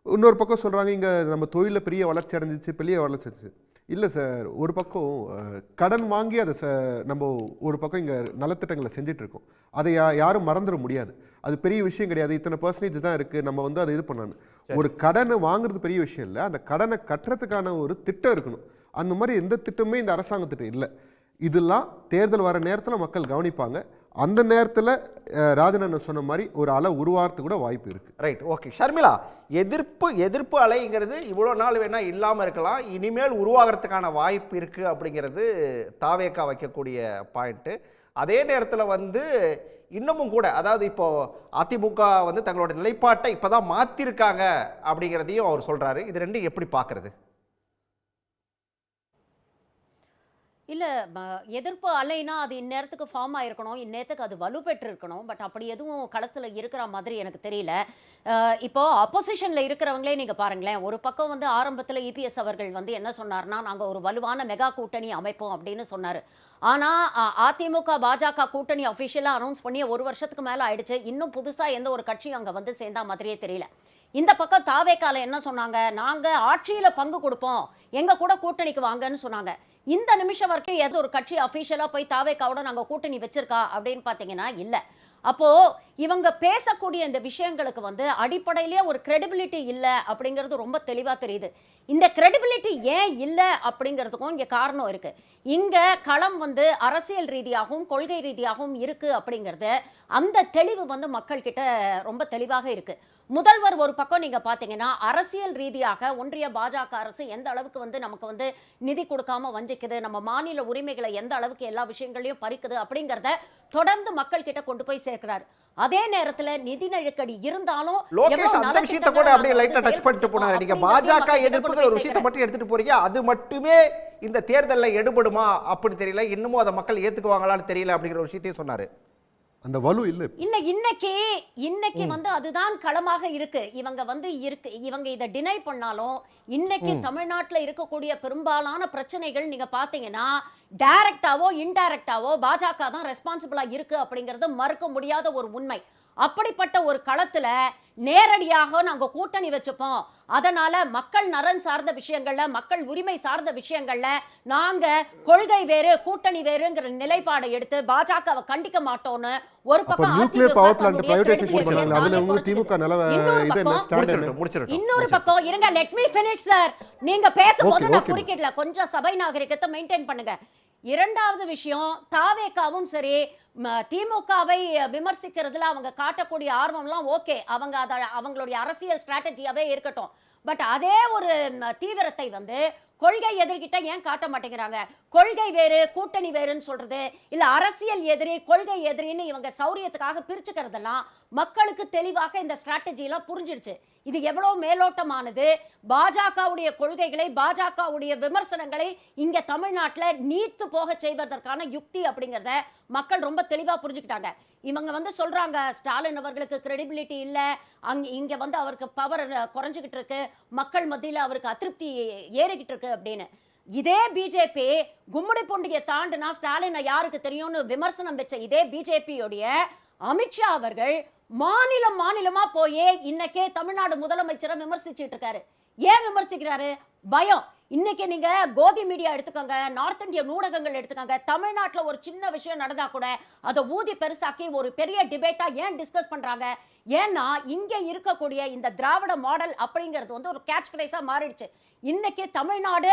இன்னொரு பக்கம் சொல்கிறாங்க இங்கே நம்ம தொழிலில் பெரிய வளர்ச்சி அடைஞ்சிச்சு, பெரிய வளர்ச்சி அடைஞ்சிச்சு. இல்லை சார், ஒரு பக்கம் கடன் வாங்கி அதை நம்ம ஒரு பக்கம் இங்கே நலத்திட்டங்களை செஞ்சிட்ருக்கோம். அதை யாரும் மறந்துட முடியாது. அது பெரிய விஷயம் கிடையாது, இத்தனை பர்சன்டேஜ் தான் இருக்குது, நம்ம வந்து அதை இது பண்ணணும். ஒரு கடனை வாங்குறது பெரிய விஷயம் இல்லை, அந்த கடனை கட்டுறதுக்கான ஒரு திட்டம் இருக்கணும். அந்த மாதிரி எந்த திட்டமே இந்த அரசாங்கத்திட்டம் இல்லை. இதெல்லாம் தேர்தல் வர நேரத்தில் மக்கள் கவனிப்பாங்க. அந்த நேரத்தில் ராஜன் சொன்ன மாதிரி ஒரு அலை உருவாகிறதுக்கு கூட வாய்ப்பு இருக்குது. Right, okay. ஷர்மிளா, எதிர்ப்பு அலைங்கிறது இவ்வளோ நாள் வேணால் இல்லாமல் இருக்கலாம், இனிமேல் உருவாகிறதுக்கான வாய்ப்பு இருக்குது அப்படிங்கிறது தாவேக்கா வைக்கக்கூடிய பாயிண்ட்டு. அதே நேரத்தில் வந்து இன்னமும் கூட, அதாவது இப்போ அதிமுக வந்து தங்களோட நிலைப்பாட்டை இப்போ தான் மாற்றிருக்காங்க அப்படிங்கிறதையும் அவர் சொல்கிறாரு. இது ரெண்டும் எப்படி பார்க்குறது? இல்லை, எதிர்ப்பு அலைனா அது இந்நேரத்துக்கு ஃபார்ம் ஆகிருக்கணும், இந்நேரத்துக்கு அது வலுப்பெற்று இருக்கணும். பட் அப்படி எதுவும் களத்தில் இருக்கிற மாதிரி எனக்கு தெரியல. இப்போ ஆப்போசிஷனில் இருக்கிறவங்களே நீங்கள் பாருங்களேன். ஒரு பக்கம் வந்து ஆரம்பத்தில் இபிஎஸ் அவர்கள் வந்து என்ன சொன்னார்னா, நாங்கள் ஒரு வலுவான மெகா கூட்டணி அமைப்போம் அப்படின்னு சொன்னார். ஆனால் அதிமுக பாஜக கூட்டணி அஃபிஷியலாக அனௌன்ஸ் பண்ணி 1 வருஷத்துக்கு மேலே ஆயிடுச்சு. இன்னும் புதுசாக எந்த ஒரு கட்சியும் அங்கே வந்து சேர்ந்தா மாதிரியே தெரியல. இந்த பக்கம் தாவேக்கால என்ன சொன்னாங்க, நாங்கள் ஆட்சியில் பங்கு கொடுப்போம், எங்கள் கூட கூட்டணிக்கு வாங்கன்னு சொன்னாங்க. இந்த நிமிஷம் வரைக்கும் ஏதோ ஒரு கட்சி அஃபிஷியலாக போய் தாவேக்காவோட நாங்கள் கூட்டணி வச்சிருக்கா அப்படின்னு பார்த்தீங்கன்னா இல்லை. அப்போது இவங்க பேசக்கூடிய இந்த விஷயங்களுக்கு வந்து அடிப்படையிலேயே ஒரு கிரெடிபிலிட்டி இல்லை அப்படிங்கிறது ரொம்ப தெளிவா தெரியுது. இந்த கிரெடிபிலிட்டி ஏன் இல்லை அப்படிங்கிறதுக்கும் இங்க காரணம் இருக்கு. இங்க களம் வந்து அரசியல் ரீதியாகவும் கொள்கை ரீதியாகவும் இருக்கு அப்படிங்கிறது அந்த தெளிவு வந்து மக்கள் கிட்ட ரொம்ப தெளிவாக இருக்கு. முதல்வர் ஒரு பக்கம் நீங்க பாத்தீங்கன்னா அரசியல் ரீதியாக ஒன்றிய பாஜக அரசு எந்த அளவுக்கு வந்து நமக்கு வந்து நிதி கொடுக்காம வஞ்சிக்குது, நம்ம மாநில உரிமைகளை எந்த அளவுக்கு எல்லா விஷயங்களையும் பறிக்குது அப்படிங்கறத தொடர்ந்து மக்கள் கிட்ட கொண்டு போய் சேர்க்கிறார். அதே நேரத்துல நிதி நெருக்கடி இருந்தாலும் லோகேஷ் அந்த விஷயத்தை கூட அப்படியே லைட்டா டச் பண்ணிட்டு போனாரு. நீங்க பாஜக எதிர்ப்புங்கிற ஒரு விஷயத்தை மட்டும் எடுத்துட்டு போறீங்க, அது மட்டுமே இந்த தேர்தலில் எடுபடுமா அப்படி தெரியல, இன்னமும் அதை மக்கள் ஏத்துக்குவாங்களான்னு தெரியல அப்படிங்கிற ஒரு விஷயத்தையும் சொன்னாரு. அந்த வலு இல்ல இல்ல இன்னைக்கு வந்து அதுதான் களமாக இருக்கு. இவங்க இதை டினை பண்ணாலும் இன்னைக்கு தமிழ்நாட்டில் இருக்கக்கூடிய பெரும்பாலான பிரச்சனைகள் நீங்க பாத்தீங்கன்னா டைரக்டாவோ இன்டைரக்டாவோ பாஜக தான் ரெஸ்பான்சிபிளா இருக்கு அப்படிங்கிறது மறுக்க முடியாத ஒரு உண்மை. அப்படிப்பட்ட ஒரு களத்துல நேரடியாக நாங்க கூட்டணி வச்சுப்போம், அதனால மக்கள் நலன் சார்ந்த விஷயங்கள்ல மக்கள் உரிமை சார்ந்த விஷயங்கள்ல நாங்க கொள்கை வேறு கூட்டணி வேறுங்கிற நிலைப்பாடை எடுத்து பாஜகவை கண்டிக்க மாட்டோம்னு ஒரு பக்கம் நியூக்ளியர் பவர் பிளான்ட் பிரைவேடைசேஷன் பண்றாங்க. அதுல உங்க திமுக நிலவ இது என்ன ஸ்டாண்ட் முடிச்சிரட்டும். இன்னொரு பக்கம் இருங்க, லெட் மீ ஃபினிஷ் சார். நீங்க பேசும்போது நான் குறுக்கிடல, கொஞ்சம் சபை நாகரிகத்தை மெயின்டைன் பண்ணுங்க. இரண்டாவது விஷயம், தாவேகாவும் சரி திமுகவை விமர்சிக்கிறதுல அவங்க காட்டக்கூடிய ஆர்வம்லாம் ஓகே, அவங்க அவங்களுடைய அரசியல் ஸ்ட்ராட்டஜியாவே இருக்கட்டும். பட் அதே ஒரு தீவிரத்தை வந்து கொள்கை எதிர்கிட்ட ஏன் காட்ட மாட்டேங்கிறாங்க? கொள்கை வேறு கூட்டணி வேறுன்னு சொல்றது இல்ல, அரசியல் எதிரி கொள்கை எதிரின்னு இவங்க சௌரியத்துக்காக பிரிச்சுக்கிறதெல்லாம் மக்களுக்கு தெளிவாக இந்த ஸ்ட்ராட்டஜி எல்லாம் புரிஞ்சிடுச்சு. இது எவ்வளவு மேலோட்டமானது, பாஜகவுடைய கொள்கைகளை பாஜகவுடைய விமர்சனங்களை இங்க தமிழ்நாட்டில் நீர்த்து போக செய்வதற்கான யுக்தி அப்படிங்கறத மக்கள் ரொம்ப தெளிவா புரிஞ்சுக்கிட்டாங்க. இவங்க வந்து சொல்றாங்க ஸ்டாலின் அவர்களுக்கு கிரெடிபிலிட்டி இல்ல, இங்க வந்து அவருக்கு பவர் குறைஞ்சுகிட்டு இருக்கு, மக்கள் மத்தியில் அவருக்கு அதிருப்தி ஏறிக்கிட்டு இருக்கு அப்படின்னு. இதே பிஜேபி கும்முடி பூண்டியை தாண்டினா ஸ்டாலினை யாருக்கு தெரியும்னு விமர்சனம் வச்ச இதே பிஜேபியோடைய அமித்ஷா அவர்கள் மாநிலமா போய் இன்னைக்கே தமிழ்நாடு முதலமைச்சரை விமர்சிச்சுட்டு இருக்காரு. ஏன் விமர்சிக்கிறாரு? பயம். இன்னைக்கு நீங்க கோதி மீடியா எடுத்துக்கோங்க, நார்த் இந்தியன் ஊடகங்கள் எடுத்துக்கோங்க, தமிழ்நாட்டில் ஒரு சின்ன விஷயம் நடந்தா கூட அதை ஊதி பெருசாக்கி ஒரு பெரிய டிபேட்டா ஏன் டிஸ்கஸ் பண்றாங்க? ஏன்னா இங்க இருக்கக்கூடிய இந்த திராவிட மாடல் அப்படிங்கிறது வந்து ஒரு கேட்ச் ஃப்ரேஸா மாறிடுச்சு. இன்னைக்கு தமிழ்நாடு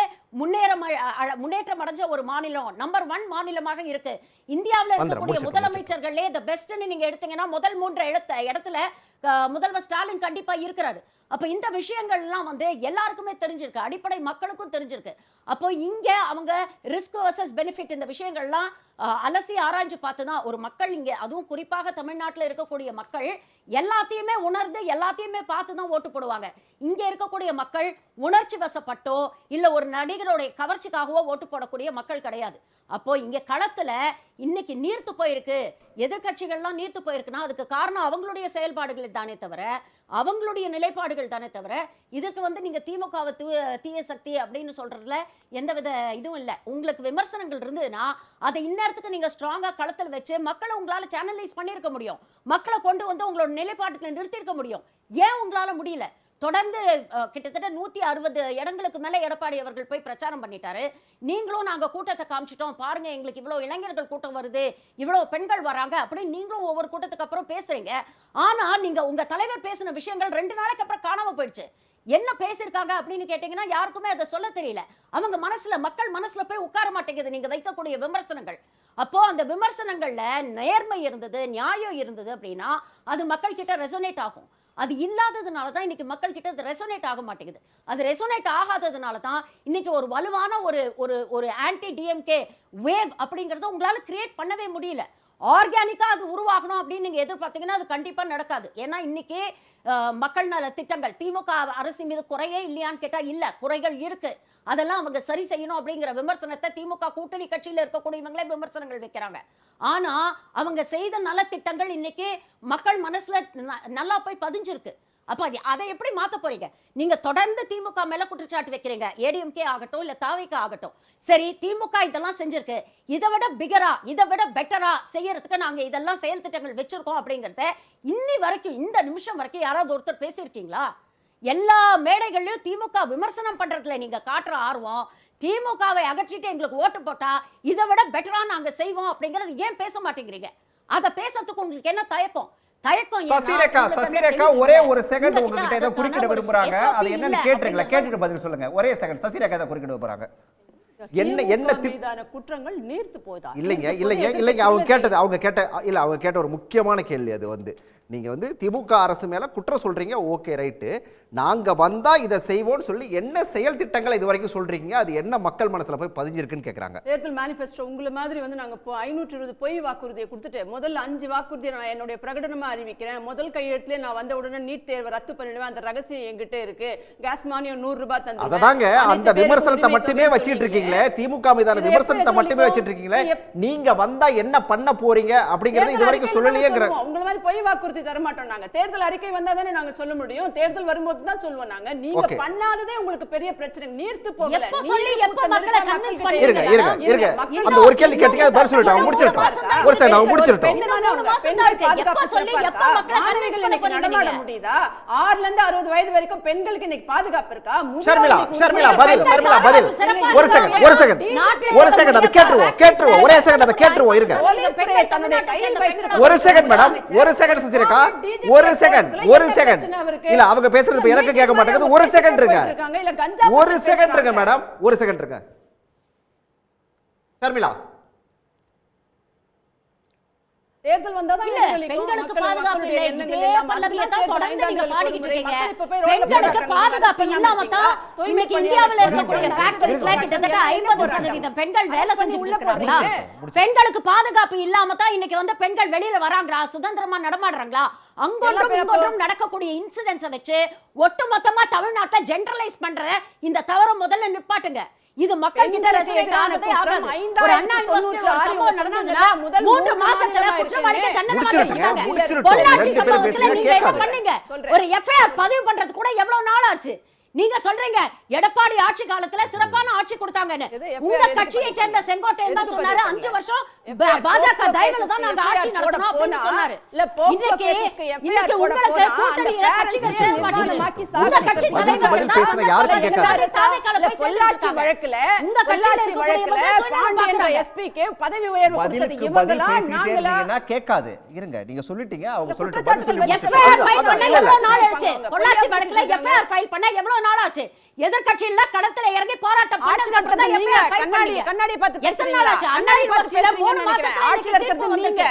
முன்னேற்றம் அடைஞ்ச ஒரு மாநிலம், நம்பர் 1 மாநிலமாக இருக்கு. இந்தியாவில் இருக்கக்கூடிய முதலமைச்சர்களே தி பெஸ்ட்னு நீங்க எடுத்தீங்கன்னா முதல் 3 இடத்துல முதல்வர் ஸ்டாலின் கண்டிப்பா இருக்கிறாரு. அப்ப இந்த விஷயங்கள் எல்லாம் வந்து எல்லாருக்குமே தெரிஞ்சிருக்கு, அடிப்படை மக்களுக்கும் தெரிஞ்சிருக்கு. அப்போ இங்க அவங்க ரிஸ்க் வர்சஸ் பெனிஃபிட் இந்த விஷயங்கள்லாம் அலசி ஆராய்ஞ்சு பார்த்துதான் ஒரு மக்கள் இங்க, அதுவும் குறிப்பாக தமிழ்நாட்டில் இருக்கக்கூடிய மக்கள் எல்லாத்தையுமே உணர்ந்து எல்லாத்தையுமே பார்த்துதான் ஓட்டு போடுவாங்க. இங்க இருக்கக்கூடிய மக்கள் உணர்ச்சி வசப்பட்டோ இல்ல ஒரு நடிகருடைய கவர்ச்சிக்காகவோ ஓட்டு போடக்கூடிய மக்கள் கிடையாது. அப்போ இங்க களத்துல இன்னைக்கு நீர்த்து போயிருக்கு, எதிர்கட்சிகள்லாம் நீர்த்து போயிருக்குன்னா அதுக்கு காரணம் அவங்களுடைய செயல்பாடுகள் தானே தவிர, அவங்களுடைய நிலைப்பாடுகள் தானே தவிர, இதற்கு வந்து நீங்க திமுகவை தீய சக்தி அப்படின்னு சொல்றதுல எந்தவித இதுவும் இல்லை. உங்களுக்கு விமர்சனங்கள் இருந்ததுன்னா அதை இந்நேரத்துக்கு நீங்க ஸ்ட்ராங்கா களத்தில் வச்சு மக்களை உங்களால சேனலைஸ் பண்ணிருக்க முடியும், மக்களை கொண்டு வந்து உங்களோட நிலைப்பாட்டுல நிறுத்திருக்க முடியும். ஏன் உங்களால முடியல? தொடர்ந்து கிட்டத்தட்ட 160 இடங்களுக்கு மேல எடப்பாடி அவர்கள் போய் பிரச்சாரம் பண்ணிட்டாரு. நீங்களும் நாங்க கூட்டத்தை காமிச்சிட்டோம் பாருங்க, எங்களுக்கு இவ்வளவு இளைஞர்கள் கூட்டம் வருது, இவ்வளவு பெண்கள் வராங்க அப்படின்னு நீங்களும் ஒவ்வொரு கூட்டத்துக்கு அப்புறம் பேசுறீங்க. ஆனா நீங்க உங்க தலைவர் பேசின விஷயங்கள் 2 நாளைக்கு அப்புறம் காணாம போயிடுச்சு. என்ன பேசிருக்காங்க அப்படின்னு கேட்டீங்கன்னா யாருக்குமே அதை சொல்ல தெரியல. அவங்க மனசுல, மக்கள் மனசுல போய் உட்கார மாட்டேங்குது நீங்க வைக்கக்கூடிய விமர்சனங்கள். அப்போ அந்த விமர்சனங்கள்ல நேர்மை இருந்தது, நியாயம் இருந்தது அப்படின்னா அது மக்கள் கிட்ட ரெசோனேட் ஆகும். அது இல்லாததுனால தான் இன்னைக்கு மக்கள் கிட்ட அது ரெசோனேட் ஆக மாட்டேங்குது. அது ரெசோனேட் ஆகாததுனால தான் இன்னைக்கு ஒரு வலுவான ஒரு ஆன்டி டிஎம்கே வேவ் அப்படிங்கறத உங்களால கிரியேட் பண்ணவே முடியல. ஆர்கானிக்கா அது உருவாகணும் அப்படின்னு நீங்க எதிர்பார்த்தீங்கன்னா அது கண்டிப்பா நடக்காது. ஏன்னா இன்னைக்கு மக்கள் நல திட்டங்கள், திமுக அரசு மீது குறையே இல்லையான்னு கேட்டா இல்ல, குறைகள் இருக்கு. அதெல்லாம் அவங்க சரி செய்யணும் அப்படிங்கிற விமர்சனத்தை திமுக கூட்டணி கட்சியில இருக்கக்கூடியவங்களே விமர்சனங்கள் வைக்கிறாங்க. ஆனா அவங்க செய்த நலத்திட்டங்கள் இன்னைக்கு மக்கள் மனசுல நல்லா போய் பதிஞ்சிருக்கு. அப்ப அதை எப்படி மாத்த போறீங்க? நீங்க தொடர்ந்து திமுக மேல குற்றச்சாட்டு வைக்கிறீங்க, ஏடிஎம்கே ஆகட்டும் இல்ல தாவேகா ஆகட்டும். சரி, திமுக இதெல்லாம் செஞ்சிருக்கு, இதை விட பிகரா, இதை விட பெட்டரா செய்யறதுக்கு நாங்க இதெல்லாம் செயல் திட்டங்கள் வச்சிருக்கோம் அப்படிங்கறத இன்னி வரைக்கும், இந்த நிமிஷம் வரைக்கும் யாராவது ஒருத்தர் பேசியிருக்கீங்களா? எல்லா மேடைகள்லயும் திமுக விமர்சனம் பண்றதுல நீங்க காட்டுற ஆர்வம், திமுகவை அகற்றிட்டு எங்களுக்கு ஓட்டு போட்டா இதை விட பெட்டரா நாங்க செய்வோம் அப்படிங்கறது ஏன் பேச மாட்டேங்கிறீங்க? அதை பேசுறதுக்கு உங்களுக்கு என்ன தயக்கம்? தயக்கம் ஏன்னா, சசிரேகா உங்களுக்கு அந்த சசிரேகா தெளிவு ஒரே இல்ல. ஒரு செகண்ட் உங்ககிட்ட உங்ககிட்ட ஏதோ அதற்கான குறுக்கிட ஒரு விரும்புறாங்க. SOP அது என்னன்னு இல்ல கேட்டுறீங்களா? அப்படிங்கறது கேட்டுட்டு பதில் சொல்லுங்க. ஒரே செகண்ட் சசிரேகா ஏதோ குறுக்கிட போறாங்க. என்ன மீதான குற்றங்கள் நீர்த்து போதா? இல்லைங்க அவங்க கேட்ட ஒரு முக்கியமான கேள்வி அது வந்து நீங்க வந்து திமுக அரசு மேல குற்றம் சொல்றீங்க. ஓகே ரைட்டு, நாங்க வந்தா இதை செய்வோம்னு சொல்லி என்ன செயல் திட்டங்களை இது வரைக்கும் சொல்றீங்க? அது என்ன மக்கள் மனசுல போய் பதிஞ்சிருக்குன்னு கேக்குறாங்க. தேர்தல் மேனிஃபெஸ்டோ உங்களை மாதிரி வந்து நாங்க 520 பொய் வாக்குறுதியை கொடுத்துட்டு முதல்ல 5 வாக்குறுதியை நான் என்னுடைய பிரகடனமா அறிவிக்கிறேன். முதல் கையெழுத்துல நான் வந்த உடனே நீட் தேர்வை ரத்து பண்ணிடுவேன். அந்த ரகசியம் என்கிட்ட இருக்கு. கேஸ் மானியம் 100 ரூபாய் தந்து. அததாங்க அந்த விமர்சனத்தை மட்டுமே வச்சிட்டு இருக்கீங்களே, திமுக மீதான விமர்சனத்தை மட்டுமே வச்சிட்டு இருக்கீங்களே. நீங்க வந்தா என்ன பண்ண போறீங்க அப்படிங்கறது இது வரைக்கும் சொல்லலையேங்கற. உங்களை மாதிரி பொய் வாக்குறுதி தர மாட்டோம் நாங்க. தேர்தல் அறிக்கை வந்தா தானே நாங்க சொல்ல முடியும். தேர்தல் வரும்போது தான் சொல்லுவோம் நாங்க. நீங்க பண்ணாததே உங்களுக்கு பெரிய பிரச்சனை. நீர்த்து போகல. எப்ப சொல்லி எப்ப மக்களை கன்வின்ஸ் பண்ணி இருங்க அந்த ஒரு கேள்வி கேட்டீங்க, அது பதில் சொல்லிட்டேன். அவங்க முடிச்சிட்டோம். ஒரு செகண்ட் அவங்க முடிச்சிட்டோம். எப்ப சொல்லி எப்ப மக்களை கன்வின்ஸ் பண்ண போறீங்க? முடியுதா? 6ல இருந்து 60 வயது வரைக்கும் பெண்களுக்கு இன்னைக்கு பாதுகாப்பு இருக்கா? ஷர்மிளா பதில். ஒரு செகண்ட் அதை கேட்டுருவோம். ஒரே செகண்ட் அதை கேட்டுருவோம். இருங்க ஒரு செகண்ட் மேடம். ஒரு செகண்ட் சசிரேகா. ஒரு செகண்ட் இல்ல அவங்க பேசுறது இப்ப எனக்கு கேட்க மாட்டேங்குது. ஒரு செகண்ட் இருங்க மேடம். ஒரு செகண்ட் இருங்க ஷர்மிளா. தேர்தல் வந்தாதான் பெண்களுக்கு பாதுகாப்பு இல்லை. இதே பல்லவியை தான் தொடர்ந்து நீங்க பாடிக்கிட்டு இருக்கீங்க. பெண்களுக்கு பாதுகாப்பு இல்லாம தான் இன்னைக்கு இந்தியாவில் இருக்கக்கூடிய ஃபேக்டரிஸ்ல கிட்டத்தட்ட 50% பெண்கள் வேலை செஞ்சுட்டு இருக்காங்களா? பெண்களுக்கு பாதுகாப்பு இல்லாம தான் இன்னைக்கு வந்து பெண்கள் வெளியில வராங்களா? சுதந்திரமா நடமாடுறாங்களா? அங்கொன்றும் நடக்கக்கூடிய இன்சிடென்ட்ஸை வச்சு ஒட்டுமொத்தமா தமிழ்நாட்டை ஜெனரலைஸ் பண்ற இந்த தவறை முதல்ல நிப்பாட்டுங்க. இது மக்கள் கிட்ட ரெசனேட் ஆகவே ஆகாது. ஒரு அண்ணா யூனிவர்சிட்டில ஒரு சம்பவம் நடந்ததுன்னா 3 மாசத்துல குற்றவாளிக்கு தண்டனை வாங்கிட்டாங்க. பொள்ளாச்சி சம்பவத்துல நீங்க என்ன பண்ணீங்க? ஒரு எஃப்ஐஆர் பதிவு பண்றது கூட எவ்வளவு நாள் ஆச்சு? நீங்க சொல்றீங்க எடப்பாடி ஆட்சி காலத்துல சிறப்பான ஆட்சி கொடுத்தாங்கன்னு. உங்க கட்சியை சேர்ந்த செங்கோட்டையன் தான் சொன்னாரு 5 வருஷம் பாஜக தயவுல தான் நாங்க ஆட்சி நடத்தணும் அப்படின்னு சொன்னாரு. இன்னைக்கு உங்களுக்கு கூட்டணியில கட்சிகள் சேர மாட்டேங்குது. உங்க கட்சி தலைவர் பேசுற யாருக்கு கேட்காது. பொள்ளாச்சி வழக்குல பாண்டியன் எஸ்பிக்கு பதவி உயர்வு கொடுத்தது இவங்கலாம் நாங்களா கேட்காது. இருங்க நீங்க சொல்லிட்டீங்க, அவங்க சொல்லிட்டு பதில் சொல்லி எஃப்ஐஆர் ஃபைல் பண்ண எவ்வளவு நாள் ஆச்சு? பொள்ளாச்சி வழக்குல எஃப்ஐஆர் ஃபைல் பண்ண எவ்வளவு நாள் ஆச்சு? எதிர்க்கட்சியில களத்துல இறங்கி போராட்டம் பண்ணி எஃப்ஐஆர் ஃபைல் பண்ணீங்க. கண்ணாடி பார்த்து எத்தனை நாள் ஆச்சு? அண்ணா யூனிவர்சிட்டில 3 மாசத்துல ஆட்சியில இருக்கிறது நீங்க.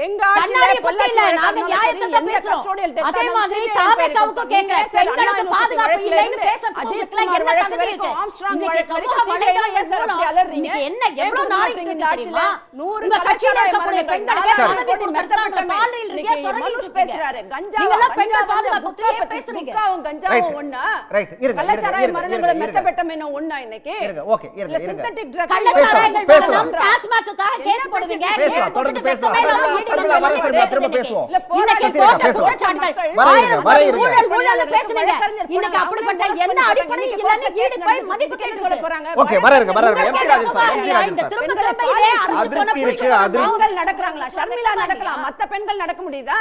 எங்க கண்ணாடி பத்தி இல்ல, நாங்க நியாயத்தை பேசுறோம். அதே மாதிரி தாவேகாவுக்கு கேக்குறேன், பெண்களுக்கு பாதுகாப்பு இல்லைன்னு பேசுறதுக்கு என்ன தகுதி இருக்கு? இன்னைக்கு சமூக வலைதளம் இன்னைக்கு என்ன எவ்வளவு நாரிட்டு இருக்கு தெரியுமா? உங்க கட்சியில இருக்கக்கூடிய பெண்களுக்கு பதவி கொடுக்கறதுக்கு பாலியல் ரீதியா சொரங்கிட்டு பேசுறாரு. நீங்க பெண்கள் பாதுகாப்பு பத்தி பேசுறீங்க. கஞ்சாவும் ஒண்ணா? கள்ளச்சாராய மரணங்களை மெத்தப்பட்டமே என்ன ஒண்ணா இன்னைக்கு? ஓகே இருங்க சிந்தட்டிக் ட்ரக் கள்ளச்சாராயங்கள் மரணம் டாஸ்மாக்குக்காக கேஸ் போடுவீங்க. பேசலாம், தொடர்ந்து பேசலாம். திரும்ப பேசுவோம். மத்த பெண்கள் நடக்க முடியுதா?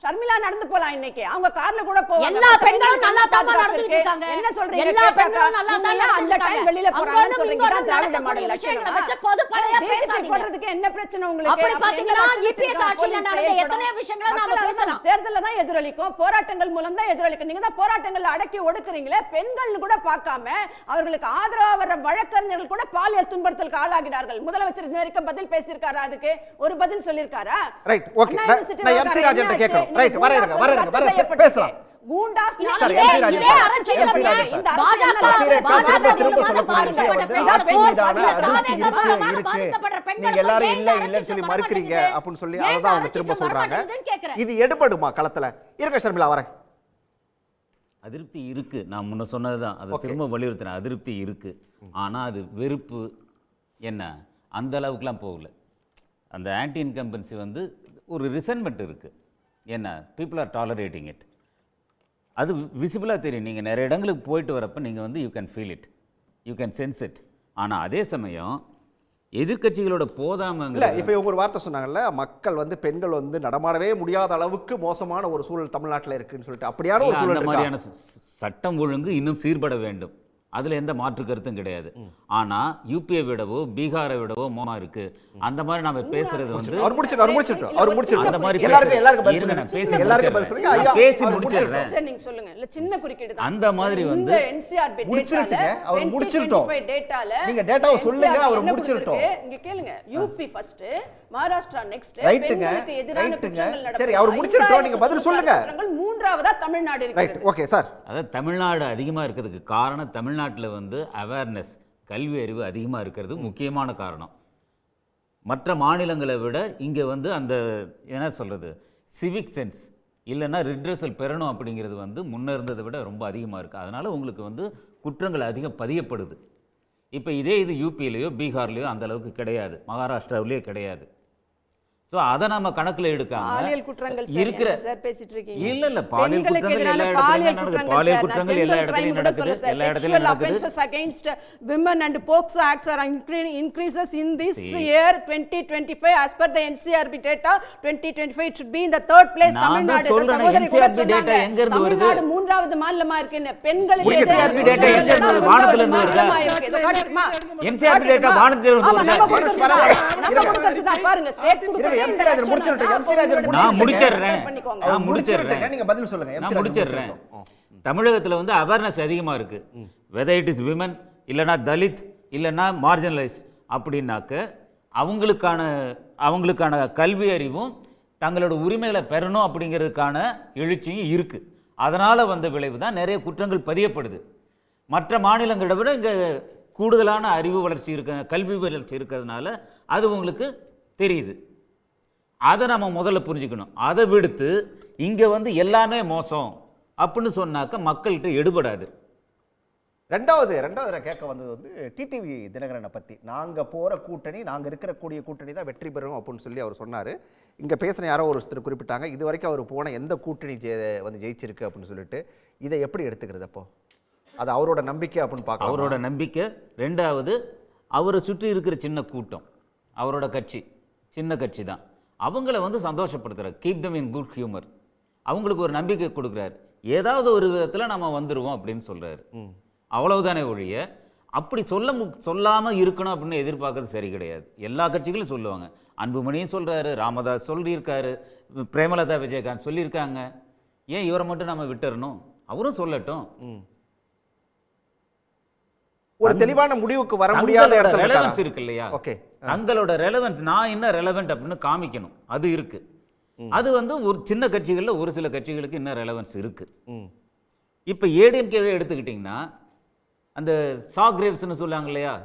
ஷர்மிளா நடந்து போலாம் இன்னைக்கு. அவங்க கார்ல கூட போவாங்க. எல்லா பெண்களும் நல்லா தான் நடந்துட்டு இருக்காங்க. என்ன சொல்றீங்க? எல்லா பெண்களும் நல்லா தான் அந்த டைம் வெளியில போறாங்கன்னு சொல்றீங்க. திராவிட மாடல் விஷயங்களை வச்சு பொது பழைய பேசாதீங்க. போறதுக்கு என்ன பிரச்சனை உங்களுக்கு? அப்படி பாத்தீங்கன்னா இபிஎஸ் ஆட்சியில நடந்த எத்தனை விஷயங்களை நாம பேசலாம். தேர்தல்ல தான் எதிரொலிக்கும், போராட்டங்கள் மூலம் தான் எதிரொலிக்கும். நீங்க தான் போராட்டங்கள்ல அடக்கி ஒடுக்குறீங்களே. பெண்கள் கூட பார்க்காம அவர்களுக்கு ஆதரவா வர வழக்கறிஞர்கள் கூட பாலியல் துன்புறுத்தலுக்கு ஆளாகிறார்கள். முதலமைச்சர் இது வரைக்கும் பதில் பேசியிருக்காரா? அதுக்கு ஒரு பதில் சொல்லியிருக்காரா? Right okay. நான் எம்சி ராஜன் கேக்குறேன். ரைட் வரேங்க பேசலாம். கூண்டாஸ் இதே அரசியல் இந்த பாஜக திரும்ப சொல்லக்கூடிய நீங்க எல்லாரும் இல்லன்னு சொல்லி மறுக்கிறீங்க அப்படின்னு சொல்லி அதான் அவங்க திரும்ப சொல்றாங்க. இது எடுபடுமா களத்துல? இருக்க ஷர்மிளா வரேன். அதிருப்தி இருக்கு. நான் முன்ன சொன்னதுதான், அதை திரும்ப வலியுறுத்தினேன். அதிருப்தி இருக்கு. ஆனா அது வெறுப்பு என்ன அந்த அளவுக்குலாம் போகல. அந்த ஆன்டி இன்கம்பன்சி வந்து ஒரு ரிசன்மெண்ட் இருக்கு. என்ன பீப்புள் ஆர் டாலரேட்டிங் இட். அது விசிபிளாக தெரியும். நீங்கள் நிறைய இடங்களுக்கு போயிட்டு வரப்போ நீங்கள் வந்து you can feel it, you can sense it. ஆனால் அதே சமயம் எதிர்கட்சிகளோட போதாமங்க. இப்போ இவங்க ஒரு வார்த்தை சொன்னாங்கல்ல, மக்கள் வந்து பெண்கள் வந்து நடமாடவே முடியாத அளவுக்கு மோசமான ஒரு சூழல் தமிழ்நாட்டில் இருக்குன்னு சொல்லிட்டு, அப்படியான ஒரு சூழல் மாதிரியான சட்டம் ஒழுங்கு இன்னும் சீர்பட வேண்டும். அதில் எந்த மாற்று கருத்தும் கிடையாது. ஆனால் யூபியை விடவோ பீகாரை விடவோ மோசமா இருக்கு. அந்த மாதிரி நம்ம பேசுறது வந்து அவர் முடிச்சிட்டோம் அந்த மாதிரி பேசி முடிச்சிடுறேன். நீங்க சொல்லுங்க. இல்ல சின்ன குறுக்கீடு தான். அந்த மாதிரி வந்து என்சிஆர்பி முடிச்சிட்டீங்க. அவர் முடிச்சிட்டோம். டேட்டால நீங்க டேட்டாவை சொல்லுங்க. அவர் முடிச்சிட்டோம். இங்க கேளுங்க. யூபி ஃபர்ஸ்ட், மகாராஷ்டிரா நெக்ஸ்ட், பெண்களுக்கு எதிரான குற்றங்கள் நடக்கும். சரி, அவர் முடிச்சிட்டோம். நீங்க பதில் சொல்லுங்க. மூன்றாவதா தமிழ்நாடு இருக்கு. Right, okay sir. அதாவது தமிழ்நாடு அதிகமாக இருக்கிறதுக்கு காரணம் தமிழ்நாட்டில் வந்து அவேர்னஸ், கல்வி அறிவு அதிகமாக இருக்கிறது முக்கியமான காரணம். மற்ற மாநிலங்களை விட இங்கே வந்து அந்த என்ன சொல்கிறது சிவிக் சென்ஸ் இல்லைன்னா ரிட்ரஸல் பெறணும் அப்படிங்கிறது வந்து முன்ன இருந்ததை விட ரொம்ப அதிகமாக இருக்குது. அதனால் உங்களுக்கு வந்து குற்றங்கள் அதிகம் பதியப்படுது. இப்போ இதே இது யூபியிலையோ பீகார்லேயோ அந்த அளவுக்கு கிடையாது, மகாராஷ்டிராவிலேயோ கிடையாது. ஸோ அதை நம்ம கணக்கில் எடுக்காம இருக்கிற இல்ல இல்ல பாலியல் குற்றங்கள் எல்லா இடத்துலையும் நடக்குது. பாலியல் குற்றங்கள் எல்லா இடத்துலையும் நடக்குது. எல்லா இடத்துலையும் நடக்குது. against women and POCSO acts are increases in this year 2025 as per the NCRB data. 2025 it should be in the third place. Tamil Nadu NCRB data எங்க இருந்து வருது? தமிழ்நாடு மூன்றாவது மாநிலமா இருக்கு. பெண்களுக்கு NCRB data எங்க இருந்து வருது? வானத்துல இருந்து வருதா? NCRB data வானத்துல இருந்து வருதா? நம்ம கொடுக்கிறது தான் பாருங்க. ஸ்டேட் கொடுக்கிறது. தமிழகத்தில் வந்து அவேர்னஸ் அதிகமா இருக்கு. வெதர் இட் இஸ் விமன் இல்லைன்னா தலித் இல்லைன்னா மார்ஜினலைஸ் அப்படின்னாக்க அவங்களுக்கான கல்வி அறிவும் தங்களோட உரிமைகளை பெறணும் அப்படிங்கிறதுக்கான எழுச்சியும் இருக்கு. அதனால வந்த விளைவு தான் நிறைய குற்றங்கள் பதியப்படுது. மற்ற மாநிலங்களை விட இங்க கூடுதலான அறிவு வளர்ச்சி இருக்க, கல்வி வளர்ச்சி இருக்கிறதுனால அது உங்களுக்கு தெரியுது. அதை நம்ம முதல்ல புரிஞ்சுக்கணும். அதை விடுத்து இங்கே வந்து எல்லாமே மோசம் அப்படின்னு சொன்னாக்க மக்கள்கிட்ட எடுபடாது. ரெண்டாவது நான் கேட்க வந்தது வந்து டிடிவி தினகரனை பற்றி. நாங்கள் போகிற கூட்டணி, நாங்கள் இருக்கக்கூடிய கூட்டணி தான் வெற்றி பெறும் அப்படின்னு சொல்லி அவர் சொன்னார். இங்கே பேசின யாரோ ஒருத்தர் குறிப்பிட்டாங்க, இது வரைக்கும் அவர் போன எந்த கூட்டணி வந்து ஜெயிச்சிருக்கு அப்படின்னு சொல்லிட்டு. இதை எப்படி எடுத்துக்கிறது? அப்போ அது அவரோட நம்பிக்கை அப்படின்னு பார்க்க. அவரோட நம்பிக்கை. ரெண்டாவது அவரை சுற்றி இருக்கிற சின்ன கூட்டம், அவரோட கட்சி சின்ன கட்சி தான், அவங்கள வந்து சந்தோஷப்படுத்துறாரு. Keep them in good humour. அவங்களுக்கு ஒரு நம்பிக்கை கொடுக்குறாரு. ஏதாவது ஒரு விதத்தில் நம்ம வந்துடுவோம் அப்படின்னு சொல்றாரு. அவ்வளவுதானே ஒழிய அப்படி சொல்லாமல் இருக்கணும் அப்படின்னு எதிர்பார்க்கறது சரி கிடையாது. எல்லா கட்சிகளும் சொல்லுவாங்க. அன்புமணியும் சொல்றாரு, ராமதாஸ் சொல்லியிருக்காரு, பிரேமலதா விஜயகாந்த் சொல்லியிருக்காங்க. ஏன் இவரை மட்டும் நம்ம விட்டுறணும்? அவரும் சொல்லட்டும். ஒரு தெளிவான முடிவுக்கு வர முடியாத இடத்துல ரெலவன்ஸ் இருக்கு இல்லையா? ஓகே, தங்களோட ரெலவன்ஸ், நான் என்ன ரெலவென்ட் அப்படின்னு காமிக்கணும், அது இருக்கு. அது வந்து ஒரு சின்ன கட்சிகள்ல ஒரு சில கட்சிகளுக்கு இன்னும் ரெலவன்ஸ் இருக்கு. இப்போ ஏடிஎம்கேவே எடுத்துக்கிட்டிங்கன்னா அந்த சாக்ரேவ்ஸ்னு சொல்லுவாங்க இல்லையா,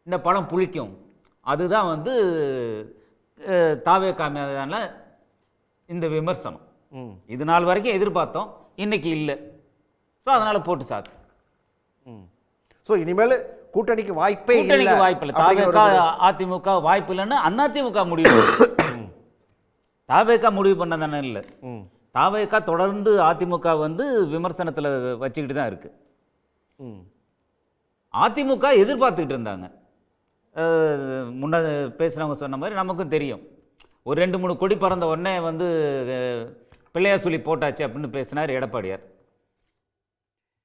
இந்த பழம் புளிக்கும், அதுதான் வந்து தாவேகான இந்த விமர்சனம். இது நாள் வரைக்கும் எதிர்பார்த்தோம், இன்னைக்கு இல்லை. ஸோ அதனால போட்டு சாத்து. ஸோ இனிமேல் கூட்டணிக்கு வாய்ப்பே இல்லை. கூட்டணிக்கு வாய்ப்பு இல்லை. தாவேகா அதிமுக வாய்ப்பு இல்லைன்னு அதிமுக முடிவு, தாவேகா முடிவு பண்ணதானே இல்லை. தாவேகா தொடர்ந்து அதிமுக வந்து விமர்சனத்தில் வச்சுக்கிட்டு தான் இருக்கு. அதிமுக எதிர்பார்த்துக்கிட்டு இருந்தாங்க. முன்ன பேசுகிறவங்க சொன்ன மாதிரி நமக்கும் தெரியும். ஒரு 2-3 கொடி பறந்த உடனே வந்து பிள்ளையார் சொல்லி போட்டாச்சு அப்படின்னு பேசினார் எடப்பாடியார்.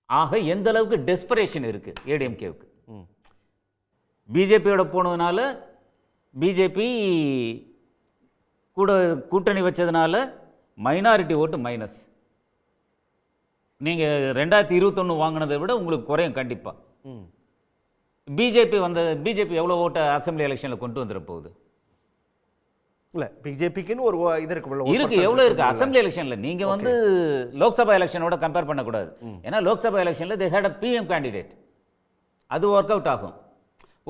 ஆக எந்த அளவுக்கு டெஸ்பரேஷன் இருக்கு ஏடிஎம்கேவுக்கு. பிஜேபியோட போனதுனால, பிஜேபி கூட கூட்டணி வச்சதுனால மைனாரிட்டி ஓட்டு மைனஸ். நீங்கள் 2021 வாங்கினதை விட உங்களுக்கு குறையும் கண்டிப்பாக. பிஜேபி எவ்வளோ ஓட்டை அசம்பிளி எலெக்ஷனில் கொண்டு வந்துட போகுது? இல்லை, பிஜேபிக்குன்னு ஒரு இது இருக்கு. எவ்வளோ இருக்கு அசம்பிளி எலெக்ஷனில்? நீங்கள் வந்து லோக்சபா எலெக்ஷனோட கம்பேர் பண்ணக்கூடாது. ஏன்னா லோக்சபா எலெக்ஷனில் they had a PM candidate, அது ஒர்க் அவுட் ஆகும்.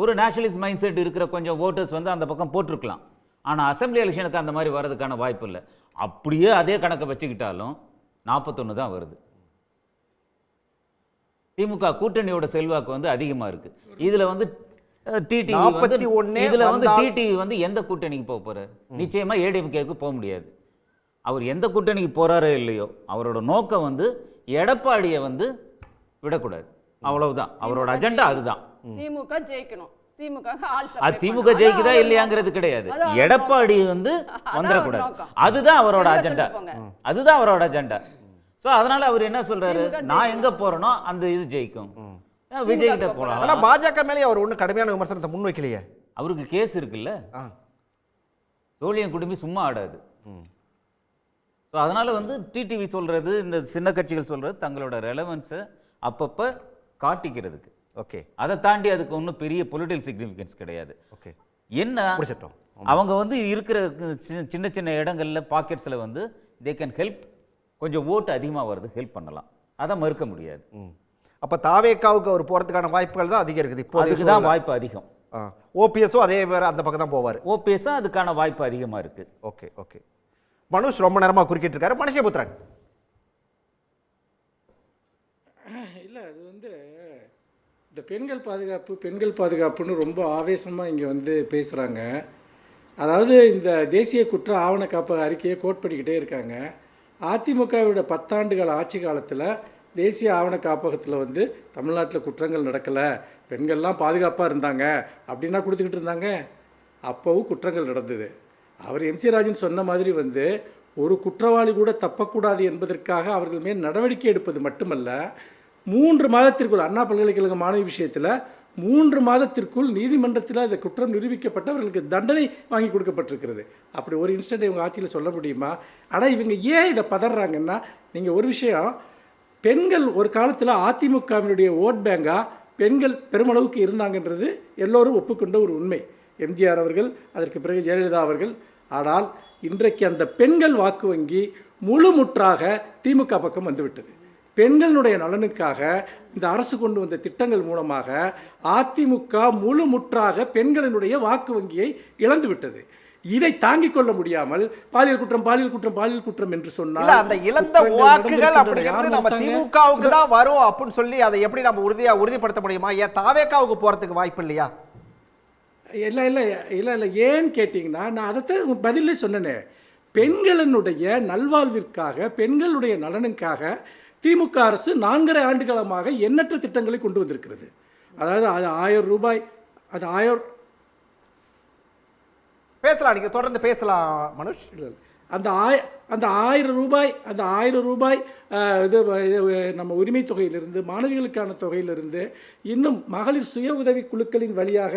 ஒரு நேஷனலிஸ்ட் மைண்ட் செட் இருக்கிற கொஞ்சம் ஓட்டர்ஸ் வந்து அந்த பக்கம் போட்டிருக்கலாம். ஆனால் அசம்பிளி எலெக்ஷனுக்கு அந்த மாதிரி வர்றதுக்கான வாய்ப்பு இல்லை. அப்படியே அதே கணக்கை வச்சுக்கிட்டாலும் 41 தான் வருது. திமுக கூட்டணியோட செல்வாக்கு வந்து அதிகமா இருக்கு. இதுல வந்து டிடிவி வந்து எந்த கூட்டணிக்கு போக போறாரு? நிச்சயமா ஏடிஎம்கேக்கு போக முடியாது. அவர் எந்த கூட்டணிக்கு போறாரோ இல்லையோ, அவரோட நோக்கம் வந்து எடப்பாடியை வந்து விடக்கூடாது, அவ்வளவுதான். அவரோட அஜெண்டா அதுதான். திமுக ஜெயிக்கணும், திமுக ஜெயிக்குதா இல்லையாங்கிறது கிடையாது. எடப்பாடி வந்து வந்துடக்கூடாது, அதுதான் அவரோட அஜெண்டா. அதுதான் அவரோட அஜெண்டா. ஸோ அதனால அவர் என்ன சொல்றாரு, நான் எங்க போறேனோ அந்த இது ஜெயிக்கும், விஜய் கிட்ட போலாம். ஆனா பாஜக மேலே அவர் ஒன்றும் கடுமையான விமர்சனத்தை முன்வைக்கலையே. அவருக்கு கேஸ் இருக்குல்ல, சோழியம் குடும்பி சும்மா ஆடாது. ஸோ அதனால வந்து டிடிவி சொல்றது, இந்த சின்ன கட்சிகள் சொல்றது தங்களோட ரெலவன்ஸை அப்பப்போ காட்டிக்கிறதுக்கு. ஓகே, அதை தாண்டி அதுக்கு ஒன்றும் பெரிய பொலிட்டிக்கல் சிக்னிஃபிகன்ஸ் கிடையாது. ஓகே, என்ன அவங்க வந்து இருக்கிற சின்ன சின்ன இடங்கள்ல பாக்கெட்ஸில் வந்து தே கேன் ஹெல்ப், கொஞ்சம் ஓட்டு அதிகமாக வருது, ஹெல்ப் பண்ணலாம், அதை மறுக்க முடியாது. அப்போ தாவேக்காவுக்கு அவர் போகிறதுக்கான வாய்ப்புகள் தான் அதிகம் இருக்குது. இப்போ அதுக்கு தான் வாய்ப்பு அதிகம். ஓபிஎஸும் அதே வேறு அந்த பக்கம் தான் போவார். ஓபிஎஸும் அதுக்கான வாய்ப்பு அதிகமாக இருக்கு. ஓகே ஓகே, மனுஷ் ரொம்ப நேரமாக குறுக்கிட்டு இருக்காரு. மனுஷபுத்திரன். இல்லை, அது வந்து இந்த பெண்கள் பாதுகாப்புன்னு ரொம்ப ஆவேசமாக இங்கே வந்து பேசுகிறாங்க. அதாவது இந்த தேசிய குற்ற ஆவண காப்பக அறிக்கையை கோட் பண்ணிக்கிட்டே இருக்காங்க. அதிமுகவோட 10 ஆண்டுகால ஆட்சி காலத்தில் தேசிய ஆவண காப்பகத்தில் வந்து தமிழ்நாட்டில் குற்றங்கள் நடக்கலை, பெண்கள்லாம் பாதுகாப்பாக இருந்தாங்க அப்படின்னா கொடுத்துக்கிட்டு இருந்தாங்க. அப்போவும் குற்றங்கள் நடந்தது. அவர் எம்சி ராஜன் சொன்ன மாதிரி வந்து ஒரு குற்றவாளி கூட தப்பக்கூடாது என்பதற்காக அவர்கள் மேல் நடவடிக்கை எடுப்பது மட்டுமல்ல, 3 மாதத்திற்குள் அண்ணா பல்கலைக்கழக மாணவி விஷயத்தில் 3 மாதத்திற்குள் நீதிமன்றத்தில் இந்த குற்றம் நிரூபிக்கப்பட்டு அவர்களுக்கு தண்டனை வாங்கி கொடுக்கப்பட்டிருக்கிறது. அப்படி ஒரு இன்ஸ்டன்ட் இவங்க ஆட்சியில் சொல்ல முடியுமா? ஆனால் இவங்க ஏன் இதை பதறாங்கன்னா, நீங்கள் ஒரு விஷயம், பெண்கள் ஒரு காலத்தில் அதிமுகவினுடைய ஓட் பேங்காக பெண்கள் பெருமளவுக்கு இருந்தாங்கன்றது எல்லோரும் ஒப்புக்கொண்ட ஒரு உண்மை. எம்ஜிஆர் அவர்கள், அதற்கு பிறகு ஜெயலலிதா அவர்கள். ஆனால் இன்றைக்கு அந்த பெண்கள் வாக்கு வங்கி முழுமுற்றாக திமுக பக்கம் வந்துவிட்டது. பெண்களுடைய நலனுக்காக இந்த அரசு கொண்டு வந்த திட்டங்கள் மூலமாக அதிமுக முழுமுற்றாக பெண்களினுடைய வாக்கு வங்கியை இழந்துவிட்டது. இதை தாங்கிக் கொள்ள முடியாமல் பாலியல் குற்றம் என்று சொன்னால் அந்த இழந்த வாக்குகள் அப்படிங்கிறது நம்ம திமுகவுக்கு தான் வரும் அப்படின்னு சொல்லி அதை எப்படி நம்ம உறுதிப்படுத்த முடியுமா? ஏன் தாவேக்காவுக்கு போறதுக்கு வாய்ப்பு இல்லையா? இல்லை ஏன்னு கேட்டிங்கன்னா, நான் அதைத்தான் பதிலே சொன்னேனே. பெண்களினுடைய நல்வாழ்விற்காக, பெண்களுடைய நலனுக்காக திமுக அரசு 4.5 ஆண்டுகாலமாக எண்ணற்ற திட்டங்களை கொண்டு வந்திருக்கிறது. அதாவது அது 1000 ரூபாய், அது 1000 பேசலாம், நீங்கள் தொடர்ந்து பேசலாம் மனுஷ். இல்லை, அந்த 1000 ரூபாய் இது நம்ம உரிமை தொகையிலிருந்து, மாணவிகளுக்கான தொகையிலிருந்து, இன்னும் மகளிர் சுய உதவி குழுக்களின் வழியாக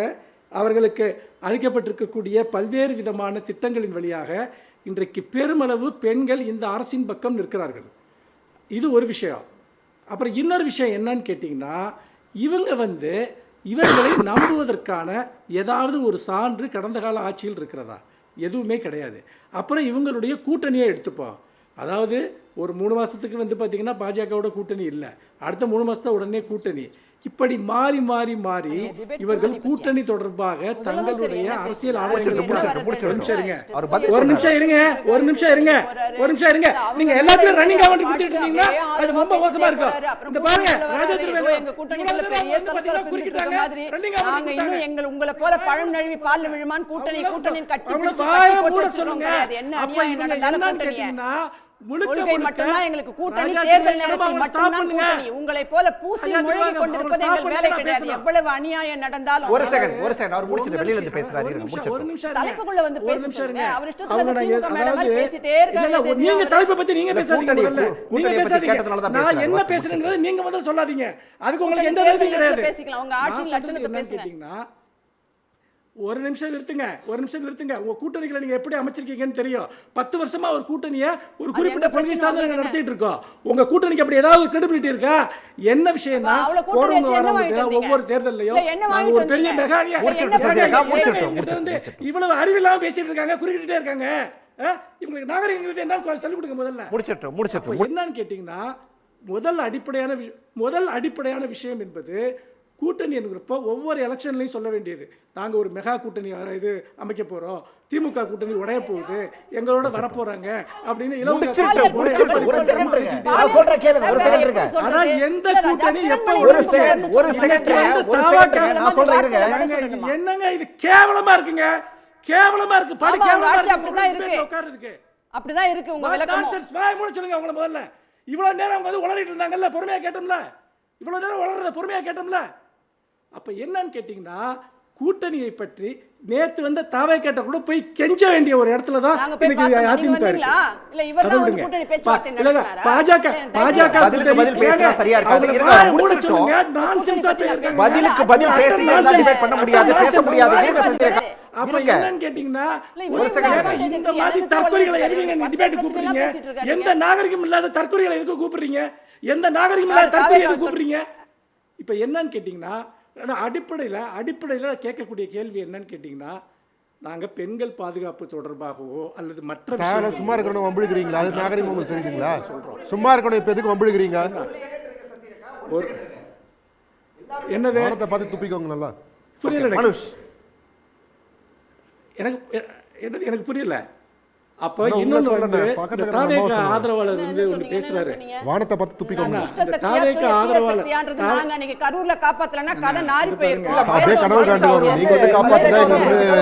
அவர்களுக்கு அளிக்கப்பட்டிருக்கக்கூடிய பல்வேறு விதமான திட்டங்களின் வழியாக இன்றைக்கு பெருமளவு பெண்கள் இந்த அரசின் பக்கம் நிற்கிறார்கள். இது ஒரு விஷயம். அப்புறம் இன்னொரு விஷயம் என்னன்னு கேட்டிங்கன்னா, இவர்களை நம்புவதற்கான ஏதாவது ஒரு சான்று கடந்த கால ஆட்சியில் இருக்கிறதா? எதுவுமே கிடையாது. அப்புறம் இவங்களுடைய கூட்டணியை எடுத்துப்போம். அதாவது ஒரு 3 மாதத்துக்கு வந்து பார்த்திங்கன்னா பாஜகவோட கூட்டணி இல்லை, அடுத்த 3 மாதத்துல உடனே கூட்டணி. இப்படி மாறி மாறி மாறி இவர்கள் கூட்டணி தொடர்பாக தங்களுடைய அரசியல் ஒரு நிமிஷம் இருங்க. நீங்க எல்லாத்தையும் ரன்னிங் ஆவண்டி கொடுத்துட்டு இருந்தீங்கன்னா அது ரொம்ப மோசமா இருக்கும். இந்த பாருங்க, உங்களை போல பழம் நழுவி பால் விழுமான் கூட்டணி கட்டி சொல்லுங்க. கொள்கை மட்டும்தான் எங்களுக்கு கூட்டணி, தேர்தல் நேரத்தில் மட்டும்தான் கூட்டணி. உங்களை போல பூசி முழுகி கொண்டிருப்பது எங்கள் வேலை கிடையாது. எவ்வளவு அநியாயம் நடந்தாலும் ஒரு செகண்ட் அவர் முடிச்சிட்டு வெளியில இருந்து பேசுறாரு. ஒரு நிமிஷம் தலைப்புக்குள்ள வந்து பேசுங்க. அவர் இஷ்டத்துல திமுக மேல மாதிரி பேசிட்டே இருக்காங்க. நீங்க தலைப்பை பத்தி நீங்க பேசாதீங்க. நான் என்ன பேசுறேங்கிறது நீங்க முதல்ல சொல்லாதீங்க. அதுக்கு உங்களுக்கு எந்த வேலையும் கிடையாது. பேசிக்கலாம், உங்க ஆட்சி லட்சணத்தை பேசுங்க. ஒரு நிமிஷம் நிறுத்துங்க. உங்க கூட்டணிகளை நீங்க எப்படி அமைச்சிருக்கீங்கன்னு தெரியும். 10 வருஷமா ஒரு கூட்டணியை ஒரு குறிப்பிட்ட கொள்கை சார்ந்து நடத்திட்டு இருக்கோம். உங்க கூட்டணிக்கு அப்படி ஏதாவது கிரெடிபிலிட்டி இருக்கா? என்ன விஷயம்னா, ஒவ்வொரு தேர்தலையும் ஒரு பெரிய மெகானியா இவ்வளவு அறிவில்லாம பேசிட்டு இருக்காங்க, குறிப்பிட்டே இருக்காங்க. இவங்களுக்கு நாகரிகங்கிறது என்ன சொல்லிக் கொடுங்க முதல்ல. முடிச்சிட்டு என்னன்னு கேட்டீங்கன்னா, முதல் அடிப்படையான விஷயம் என்பது கூட்டணி என்கிறப்போ ஒவ்வொரு எலெக்ஷன்லையும் சொல்ல வேண்டியது, நாங்கள் ஒரு மெகா கூட்டணி இது அமைக்க போகிறோம், திமுக கூட்டணி உடைய போகுது, எங்களோட வரப்போறாங்க அப்படின்னு எந்த கூட்டணி என்னங்க இது கேவலமா இருக்குங்க, கேவலமா இருக்கு. அப்படிதான் இருக்கு உங்க விளக்கம். சொல்லுங்க அவங்கள முதல்ல. இவ்வளவு நேரம் வந்து உளறிட்டு இருந்தாங்கல்ல, பொறுமையா கேட்டோம்ல. அப்ப என்னன்னு கேட்டீங்கன்னா, கூட்டணியை பற்றி நேத்து வந்த தாவேக்காட்ட கூட போய் கெஞ்ச வேண்டிய ஒரு இடத்துல தான் நாங்க போய் இன்னைக்கு பார்த்தோம். நீங்க அதிமுக வந்தீங்களா? இருக்கு. இல்ல இவர் தான் அதை வந்து விடுங்க. கூட்டணி பேச்சுவார்த்தை இல்ல, நடத்தினாரா? பதிலுக்கு பதில் பேசினா சரியா இருக்காது. இருங்க, முடிச்சிட்டோம். பதிலுக்கு பதில் பேசி டிபேட் பண்ண முடியாது, பேச முடியாது. இருங்க சசிரேகா. அப்ப என்னன்னு கேட்டீங்கன்னா ஒரு செகண்ட், இந்த மாதிரி தற்கொலைகளை எதுக்கு டிபேட் கூப்பிடுறீங்க? எந்த நாகரிகம் இல்லாத தற்கொலைகளை எதுக்கு கூப்பிடுறீங்க? எந்த நாகரிகம் இல்லாத தற்கொலைகளை எதுக்கு கூப்பிடுறீங்க? இப்ப என்னன்னு கேட்டீங்கன்னா அடிப்படையில் கேட்கக்கூடிய கேள்வி என்னன்னு கேட்டீங்கன்னா, நாங்க பெண்கள் பாதுகாப்பு தொடர்பாகவோ அல்லது மற்ற சும்மா இருக்கணும் வம்பிழுக்கிறீங்களா? அது நாகரிகம் உங்களுக்கு தெரியுதுங்களா? சும்மா இருக்கணும், இப்ப எதுக்கு வம்பிழுக்கிறீங்க? என்னது வானத்தை பார்த்து துப்பிக்கோங்க நல்லா. புரியல மனுஷ், எனக்கு புரியல. அப்ப இன்னொன்னு வந்து தாவேகா ஆதரவாளர் வந்து ஒன்னு பேசுறாரு, வானத்தை பார்த்து துப்பிக்கோங்க. தாவேகா ஆதரவாளர் நாங்க அன்னைக்கு கரூர்ல காப்பாத்தலனா கதை நாரி போயிருக்கும். அப்படியே கனவு காட்டுவாங்க. நீங்க வந்து காப்பாத்துறதா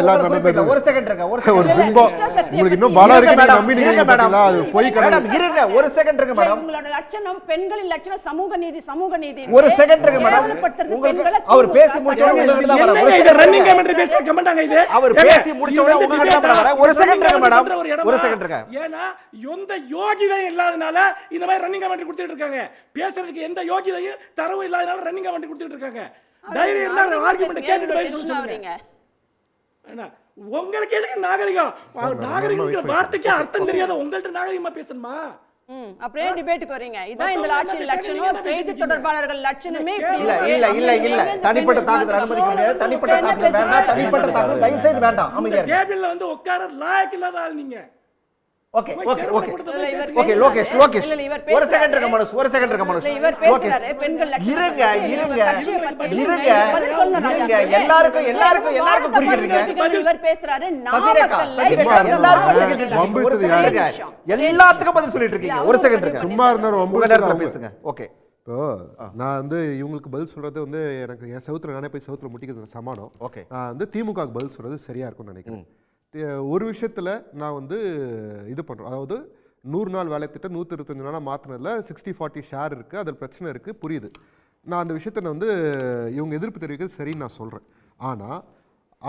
எல்லாம் நடந்தது. ஒரு செகண்ட் இருங்க, ஒரு பிம்பம் உங்களுக்கு இன்னும் பலம் இருக்கு. நம்பி நீங்க பாத்தீங்களா? அது போய் மேடம் இருங்க, ஒரு செகண்ட் இருங்க மேடம். உங்களோட லட்சணம் பெண்களின் லட்சணம் சமூக நீதி. ஒரு செகண்ட் இருங்க மேடம். உங்களுக்கு அவர் பேசி முடிச்ச உடனே உங்ககிட்ட தான் வர. ஒரு செகண்ட் ரன்னிங் கமெண்ட்ரி பேசி கமெண்டாங்க இது. அவர் பேசி முடிச்ச உடனே உங்ககிட்ட தான் வர. ஒரு செகண்ட் இருங்க மேடம். ஒரு செகண்ட் இருங்க. ஏன்னா எந்த யோகிதையும் இல்லாதனால இந்த மாதிரி ரன்னிங் கமெண்ட்ரி கொடுத்துட்டு இருக்காங்க. பேசுறதுக்கு எந்த யோகிதையும் தரவு இல்லாதனால ரன்னிங் கமெண்ட்ரி கொடுத்துட்டு இருக்காங்க. தைரியம் இருந்தா ஆர்குமெண்ட் கேட்டுட்டு போய் சொல்லுங்க. என்ன உங்களுக்கு எதுக்கு நாகரிகம்? நாகரிகம்ங்கிற வார்த்தைக்கு அர்த்தம் தெரியாத உங்கள்ட்ட நாகரிகமா பேசணுமா? அப்படியே டிபேட்டுக்கு வரீங்க. இதான் இந்த ஆட்சியின் லட்சணம். செய்தி தொடர்பாளர்கள் லட்சணமே இல்ல தனிப்பட்ட தாக்குதல் அனுமதிக்க முடியாது. தனிப்பட்ட தாக்குதல் வேண்டாம். தனிப்பட்ட தாக்குதல் தயவு செய்து வேண்டாம். அமைதியா இருங்க. டேபிள்ல வந்து உட்கார லாயக்கு இல்லாத ஆள் நீங்க. ஓகே லோகேஷ் ஒரு செகண்ட் இருங்க மனுஷ். ஒரு செகண்ட் இருங்க மனுஷ். இருங்க எல்லாருக்கும் புரியுதுங்க. இவர் பேசுறாரு எல்லாத்துக்கும் பதில் சொல்லிட்டு இருக்கீங்க. ஒரு செகண்ட் இருங்க. சும்மா இருந்தாரு உங்க நேரத்துல பேசுங்க. ஓகே, இப்போ நான் வந்து இவங்களுக்கு பதில் சொல்றது வந்து எனக்கு என் செவுத்துல நானே போய் செவுத்துல முட்டிக்கிறது சமானம். ஓகே, நான் வந்து திமுக பதில் சொல்றது சரியா இருக்கும்னு நினைக்கிறேன். ஒரு விஷயத்துல நான் வந்து இது பண்றோம், அதாவது 100 நாள் வேலை திட்டம் 125 நாளாக மாற்றினதில் 60-40 ஷேர் இருக்குது, அதில் பிரச்சனை இருக்குது, புரியுது. நான் அந்த விஷயத்தை வந்து இவங்க எதிர்ப்பு தெரிவிக்கிறது சரின்னு நான் சொல்கிறேன். ஆனால்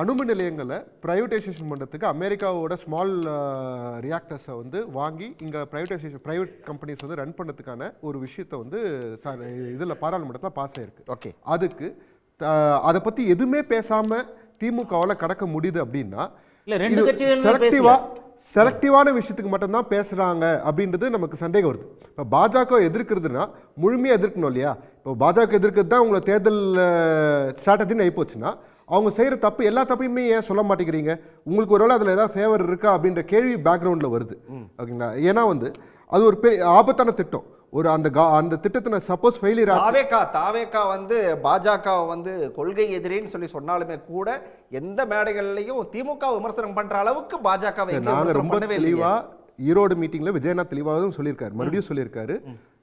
அணுமின் நிலையங்களை ப்ரைவேட்டைசேஷன் பண்ணுறதுக்கு அமெரிக்காவோட ஸ்மால் ரியாக்டர்ஸை வந்து வாங்கி இங்கே ப்ரைவேட் கம்பெனிஸ் வந்து ரன் பண்ணுறதுக்கான ஒரு விஷயத்தை வந்து இதில் பாராளுமன்றத்தில் பாஸ் ஆயிருக்கு. ஓகே, அதுக்கு அதை பற்றி எதுவுமே பேசாமல் திமுகவால் கடக்க முடியுது அப்படின்னா செலக்டிவான விஷயத்துக்கு மட்டும்தான் பேசுறாங்க அப்படின்றது நமக்கு சந்தேகம் வருது. இப்போ பாஜக எதிர்க்கிறதுனா முழுமையாக எதிர்க்கணும் இல்லையா? இப்போ பாஜக எதிர்க்கிறது தான் உங்களை தேர்தல் ஸ்ட்ராட்டஜின்னு ஆகிப்போச்சுன்னா அவங்க செய்கிற தப்பு எல்லா தப்பையுமே ஏன் சொல்ல மாட்டேங்கிறீங்க? உங்களுக்கு ஒருவேளை அதில் ஏதாவது ஃபேவர் இருக்கா அப்படின்ற கேள்வி பேக்ரவுண்டில் வருது. ஓகேங்களா? ஏன்னா வந்து அது ஒரு பெரிய ஆபத்தான திட்டம். ஒரு அந்த திட்டத்தை சப்போஸ் ஃபெயிலியர் தாவேகா வந்து பாஜக வந்து கொள்கை எதிரின்னு சொல்லி சொன்னாலுமே கூட எந்த மேடைகள்லையும் திமுக விமர்சனம் பண்ற அளவுக்கு பாஜகவை நாங்க ரொம்ப தெளிவா ஈரோடு மீட்டிங்ல விஜயநாத் தெளிவாகவும் சொல்லியிருக்காரு, மறுபடியும் சொல்லியிருக்காரு,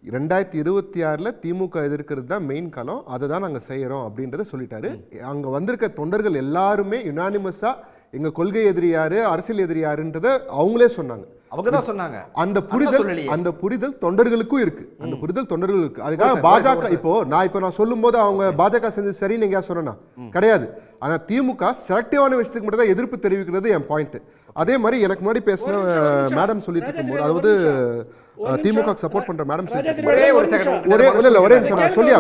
2026 திமுக எதிர்க்கிறது தான் மெயின் களம், அதை தான் நாங்கள் செய்யறோம் அப்படின்றத சொல்லிட்டாரு. அங்க வந்திருக்க தொண்டர்கள் எல்லாருமே யுனானிமஸா எங்க கொள்கை எதிரி யாரு, அரசியல் எதிரி யாருன்றத அவங்களே சொன்னாங்க. அவங்க தான் சொன்னாங்க. அந்த புரிதல் தொண்டர்களுக்கும் இருக்கு. அந்த புரிதல் தொண்டர்களுக்கு இருக்கு. அதுக்காக பாஜக இப்போ நான் சொல்லும் போது அவங்க பாஜக செஞ்சது சரி நீங்க சொன்னா கிடையாது. ஆனா திமுக செலக்டிவான விஷயத்துக்கு மட்டும் தான் எதிர்ப்பு தெரிவிக்கிறது என் பாயிண்ட். அதே மாதிரி எனக்கு முன்னாடி பேசின மேடம் சொல்லிட்டு இருக்கும்போது, அதாவது திமுக சப்போர்ட் பண்ற மேடம் ஒரே நிமிஷம் சொல்லி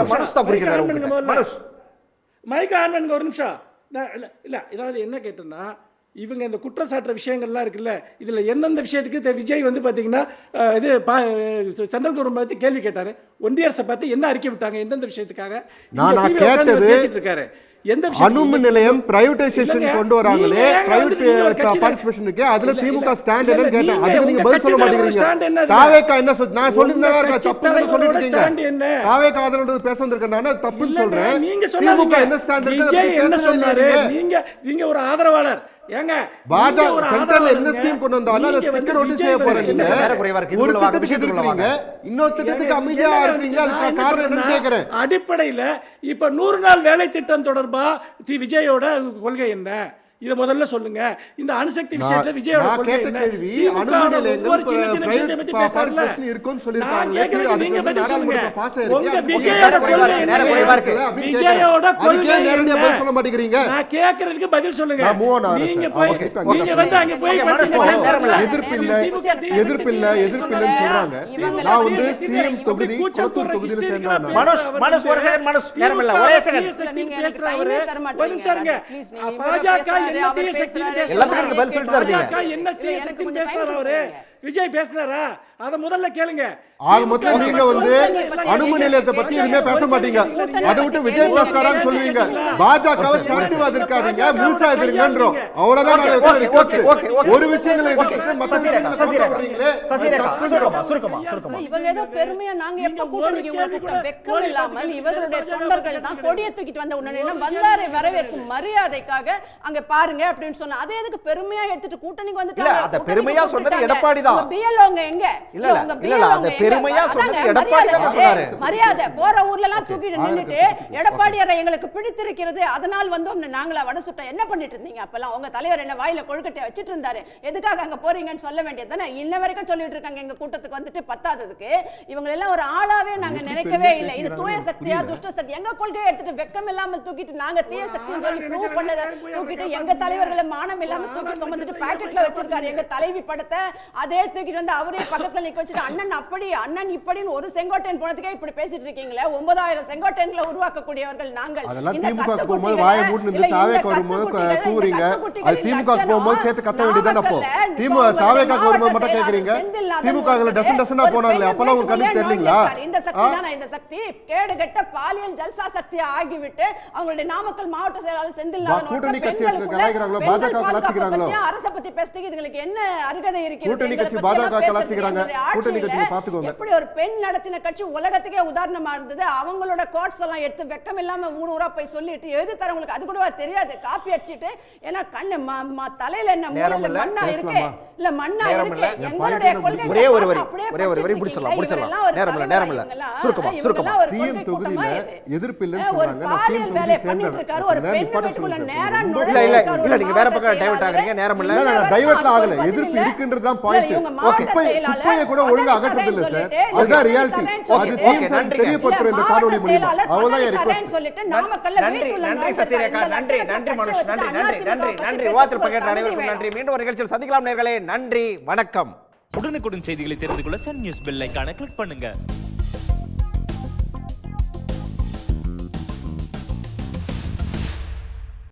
மைக் ஆன் பண்ணுங்க ஒரு நிமிஷம். இல்லை இதாவது என்ன கேட்டேன்னா, இவங்க இந்த குற்றச்சாட்டுற விஷயங்கள்லாம் இருக்குல்ல, இதில் எந்தெந்த விஷயத்துக்கு விஜய் வந்து பார்த்தீங்கன்னா இது சென்ட்ரல் கவர்மெண்ட் பற்றி கேள்வி கேட்டார், ஒன்றிய அரசை பார்த்து என்ன அறிக்கை விட்டாங்க, எந்தெந்த விஷயத்துக்காக நான் கேட்டது பேசிட்டு இருக்காரு. அணுமின் நிலையம் பிரைவேடைசேஷன் கொண்டு வராங்களே, பிரைவேட் பார்ட்டிசிபேஷன் இருக்கு, அதுல திமுக ஸ்டாண்ட் என்னன்னு கேட்டேன். அதுக்கு நீங்க பதில் சொல்ல மாட்டேங்கிறீங்க. தாவேகா என்ன நான் சொல்லிருந்தா தப்புன்னு சொல்லிட்டு இருக்கீங்க. தாவேகா அதனோட பேச வந்திருக்கேன், தப்புன்னு சொல்றேன். திமுக என்ன ஸ்டாண்ட் இருக்கு என்ன சொன்னாரு? நீங்க ஒரு ஆதரவாளர் ஏங்க, பாஜக சென்ட்ரல்ல என்ன ஸ்கீம் கொண்டு வந்தாலும் அத ஸ்டிக்கர் ஒட்டி செய்ய போறீங்க. ஒரு திட்டத்துக்கு எதிர்க்கிறீங்க, இன்னொரு திட்டத்துக்கு அமைதியா இருக்கீங்க. அதுக்கு காரணம் என்னன்னு கேக்குறேன். அடிப்படையில இப்ப 100 நாள் வேலை திட்டம் தொடர்பா விஜயோட கொள்கை என்ன? இதை முதல்ல சொல்லுங்க. இந்த அணுசக்தி விஷயத்துல விஜயோட நான் கொள்கை கேட்ட என்ன? கேள்வி திமுக அணுமின் ஒவ்வொரு நிலையங்கள் சின்ன சின்ன விஷயத்தை பத்தி பேசுறாருல்ல. இருக்குன்னு நான் சொல்லிருக்காங்க. கேக்குறது அதுக்கு நீங்க பதில் சொல்லுங்க. நாடாளுமன்ற பாஸ் ஆயிருக்கு. உங்க அதுக்கு விஜயோட நேரம் குறைவா கொள்கை இருக்கு, நேரம் என்ன? குறைவா இருக்கு. விஜயோட கொள்கை அதுக்கே நேரடியா என்ன? பதில் சொல்ல மாட்டேங்கிறீங்க. நான் கேக்குறதுக்கு பதில் சொல்லுங்க. நான் move on ஆகுறேன் நீங்க சார். போய் ஓகே, நீங்க வந்து அங்க போய் ஓகே, மனோஜ் பேசுங்க. நேரம் இல்ல. எதிர்ப்பில்லைன்னு சொல்றாங்க. நான் வந்து சிஎம் தொகுதி கொளத்தூர் தொகுதியில சேர்ந்தவன். மனோஜ் ஒரு செகண்ட், மனோஜ் நேரம் இல்ல, ஒரே செகண்ட். பாஜக என்ன தீய சக்தி எல்லாத்துக்கும் பதில் சொல்லிட்டு தான் இருந்தீங்க. என்ன தீய சக்தி பேசுறாரு அவரு? விஜய் பேசுறாரா? அத முதல்ல கேளுங்க. ஆக மொத்தம் நீங்க வந்து அணுமின் நிலையத்தை பத்தி எதுவுமே பேச மாட்டீங்க. அதை விட்டு விஜய் பேசுறாரான்னு சொல்லுவீங்க. பாஜகவை சரட்டுவாது இருக்காதீங்க, முழுசா எதிர்ங்கன்றோம். அவ்வளவுதான் நாங்க வைக்கிற ரிக்வெஸ்ட். ஒரு விஷயங்களை எதிர்த்து மத்த விஷயங்களை சொல்றீங்களே. சுருக்கமா. இவங்க ஏதோ பெருமையா நாங்க எப்ப கூட்டணிக்கு உங்களை கூப்பிட்டோம், வெக்கம் இல்லாமல் இவர்களுடைய தொண்டர்கள் தான் கொடியை தூக்கிட்டு வந்த உடனே வந்தாரை வரவேற்கும் மரியாதைக்காக அங்க பாருங்க அப்படின்னு சொன்னா அதை எதுக்கு பெருமையா எடுத்துட்டு கூட்டணிக்கு வந்துட்டாங்க? இல்ல, அத பெருமையா சொன்னது எடப்பாடி தான். பிஎல்ஓங்க எங்க? இல்ல, அத பெருமையா சொன்னது எடப்பாடி தான் சொன்னாரு. மரியாதை போற ஊர்ல எல்லாம் தூக்கிட்டு நின்னுட்டு எடப்பாடியாரை எங்களுக்கு பிடித்திருக்கிறது அதனால் வந்தோம் நாங்களா வட சுட்டோம். என்ன பண்ணிட்டு இருந்தீங்க அப்பெல்லாம்? உங்க தலைவர் என்ன வாயில கொழுக்கட்டை வச்சிட்டு இருந்தாரு? எதுக்காக அங்க போறீங்கன்னு சொல்ல வேண்டியது தானே? இன்ன வரைக்கும் சொல்லிட்டு இருக்காங்க எங்க கூட்டத்துக்கு வந்துட்டு பத்தாததுக்கு. இவங்க எல்லாம் ஒரு ஆளாவே நாங்க நினைக்கவே இல்லை. இது தூய சக்தியா துஷ்ட சக்தி? எங்க கொள்கையை எடுத்துட்டு வெக்கம் இல்லாமல் தூக்கிட்டு நாங்க தீய சக்தின்னு சொல்லி ப்ரூவ் பண்ணதை தூக்கிட்டு எங்க தலைவர்களை மானம் இல்லாம தூக்கி சுமந்துட்டு பாக்கெட்ல வச்சிருக்காரு எங்க தலைவி படத்தை. அதே தூக்கிட்டு வந்து அவரே பக்கத்துல நிக்க வச்சுட்டு அண்ணன் அப்படி அண்ணன் இப்படின்னு ஒரு செங்கோட்டையன் போனதுக்கே இப்படி பேசிட்டு இருக்கீங்களே. 9000 செங்கோட்டையன்களை உருவாக்கக்கூடியவர்கள் நாங்கள். அதெல்லாம் திமுக போகும்போது வாயை மூடி நின்று தாவேக்கு வரும்போது கூறீங்க. அது திமுக போகும்போது சேர்த்து கத்த வேண்டியதுதான். அப்போ திமுக தாவேக்கு வரும்போது மட்டும் கேக்குறீங்க. திமுக டசன் போனாங்களே, அப்பெல்லாம் உங்களுக்கு கண்ணுக்கு தெரியலீங்களா? இந்த சக்தி தானே இந்த சக்தி? கேடுகட்ட பாலியல் ஜல்சா சக்தி ஆகிவிட்டு அவங்களுடைய நாமக்கல் மாவட்ட செயலாளர் செந்தில்நாதன் கூட்டணி கட்சியை கலாய்க்கிறாங்களோ, பாஜக கலாய்க்கிறாங்களோ? அரசை பத்தி பேசுறதுக்கு இதுங்களுக்கு என்ன அருகதை இருக்கு? கூட்டணி கட்சி பாஜக கலாய்க்கிறாங்க. கூட்டணி கட்சி பாத்துக்கோங்க. எப்படி ஒரு பெண் நடத்தின கட்சி உலகத்துக்கே உதாரணமா இருந்தது. அவங்களோட கோட்ஸ் எல்லாம் எடுத்து வெக்கம் இல்லாம ஊர் ஊரா போய் சொல்லிட்டு எழுதி தரவங்களுக்கு அது கூட தெரியாது. காப்பி அடிச்சிட்டு ஏன்னா கண்ணு தலையில என்ன மூலையில மண்ணா இருக்கு, இல்ல மண்ணா இருக்கு. எங்களுடைய கொள்கை ஒரே ஒரு வரி முடிச்சலாம். நேரம் இல்ல. சுருக்கமா. சிஎம் தொகுதியில எதிர்ப்பு இல்லன்னு சொல்றாங்க. நான் சிஎம் தொகுதி சேர்ந்தவன். ஒரு பெண் வீட்டுக்குள்ள நேரா இல்ல, நீங்க வேற பக்கம் டைவர்ட் ஆகுறீங்க. நேரம் இல்ல. நான் டைவர்ட்ல ஆகல. எதிர்ப்பு இருக்குன்றது தான் பாயிண்ட். குப்பையை கூட ஒழுங்கா அகற்றுறது இல்ல சார். அதுதான் ரியாலிட்டி. அது சிஎம் சார் தெரியப்படுத்துற இந்த காணொளி மூலமா அவ்வளவுதான் என் ரிக்வெஸ்ட். நன்றி சசிரேகா, நன்றி மனுஷ், நன்றி வாத்திர பக்கெட் அனைவருக்கும் நன்றி. மீண்டும் ஒரு நிகழ்ச்சியில் சந்திக்கலாம் நேயர்களே. நன்றி, வணக்கம். உடனுக்குடன் செய்திகளை தெரிந்து கொள்ள சன் நியூஸ் பெல் ஐகானை கிளிக் பண்ணுங்க.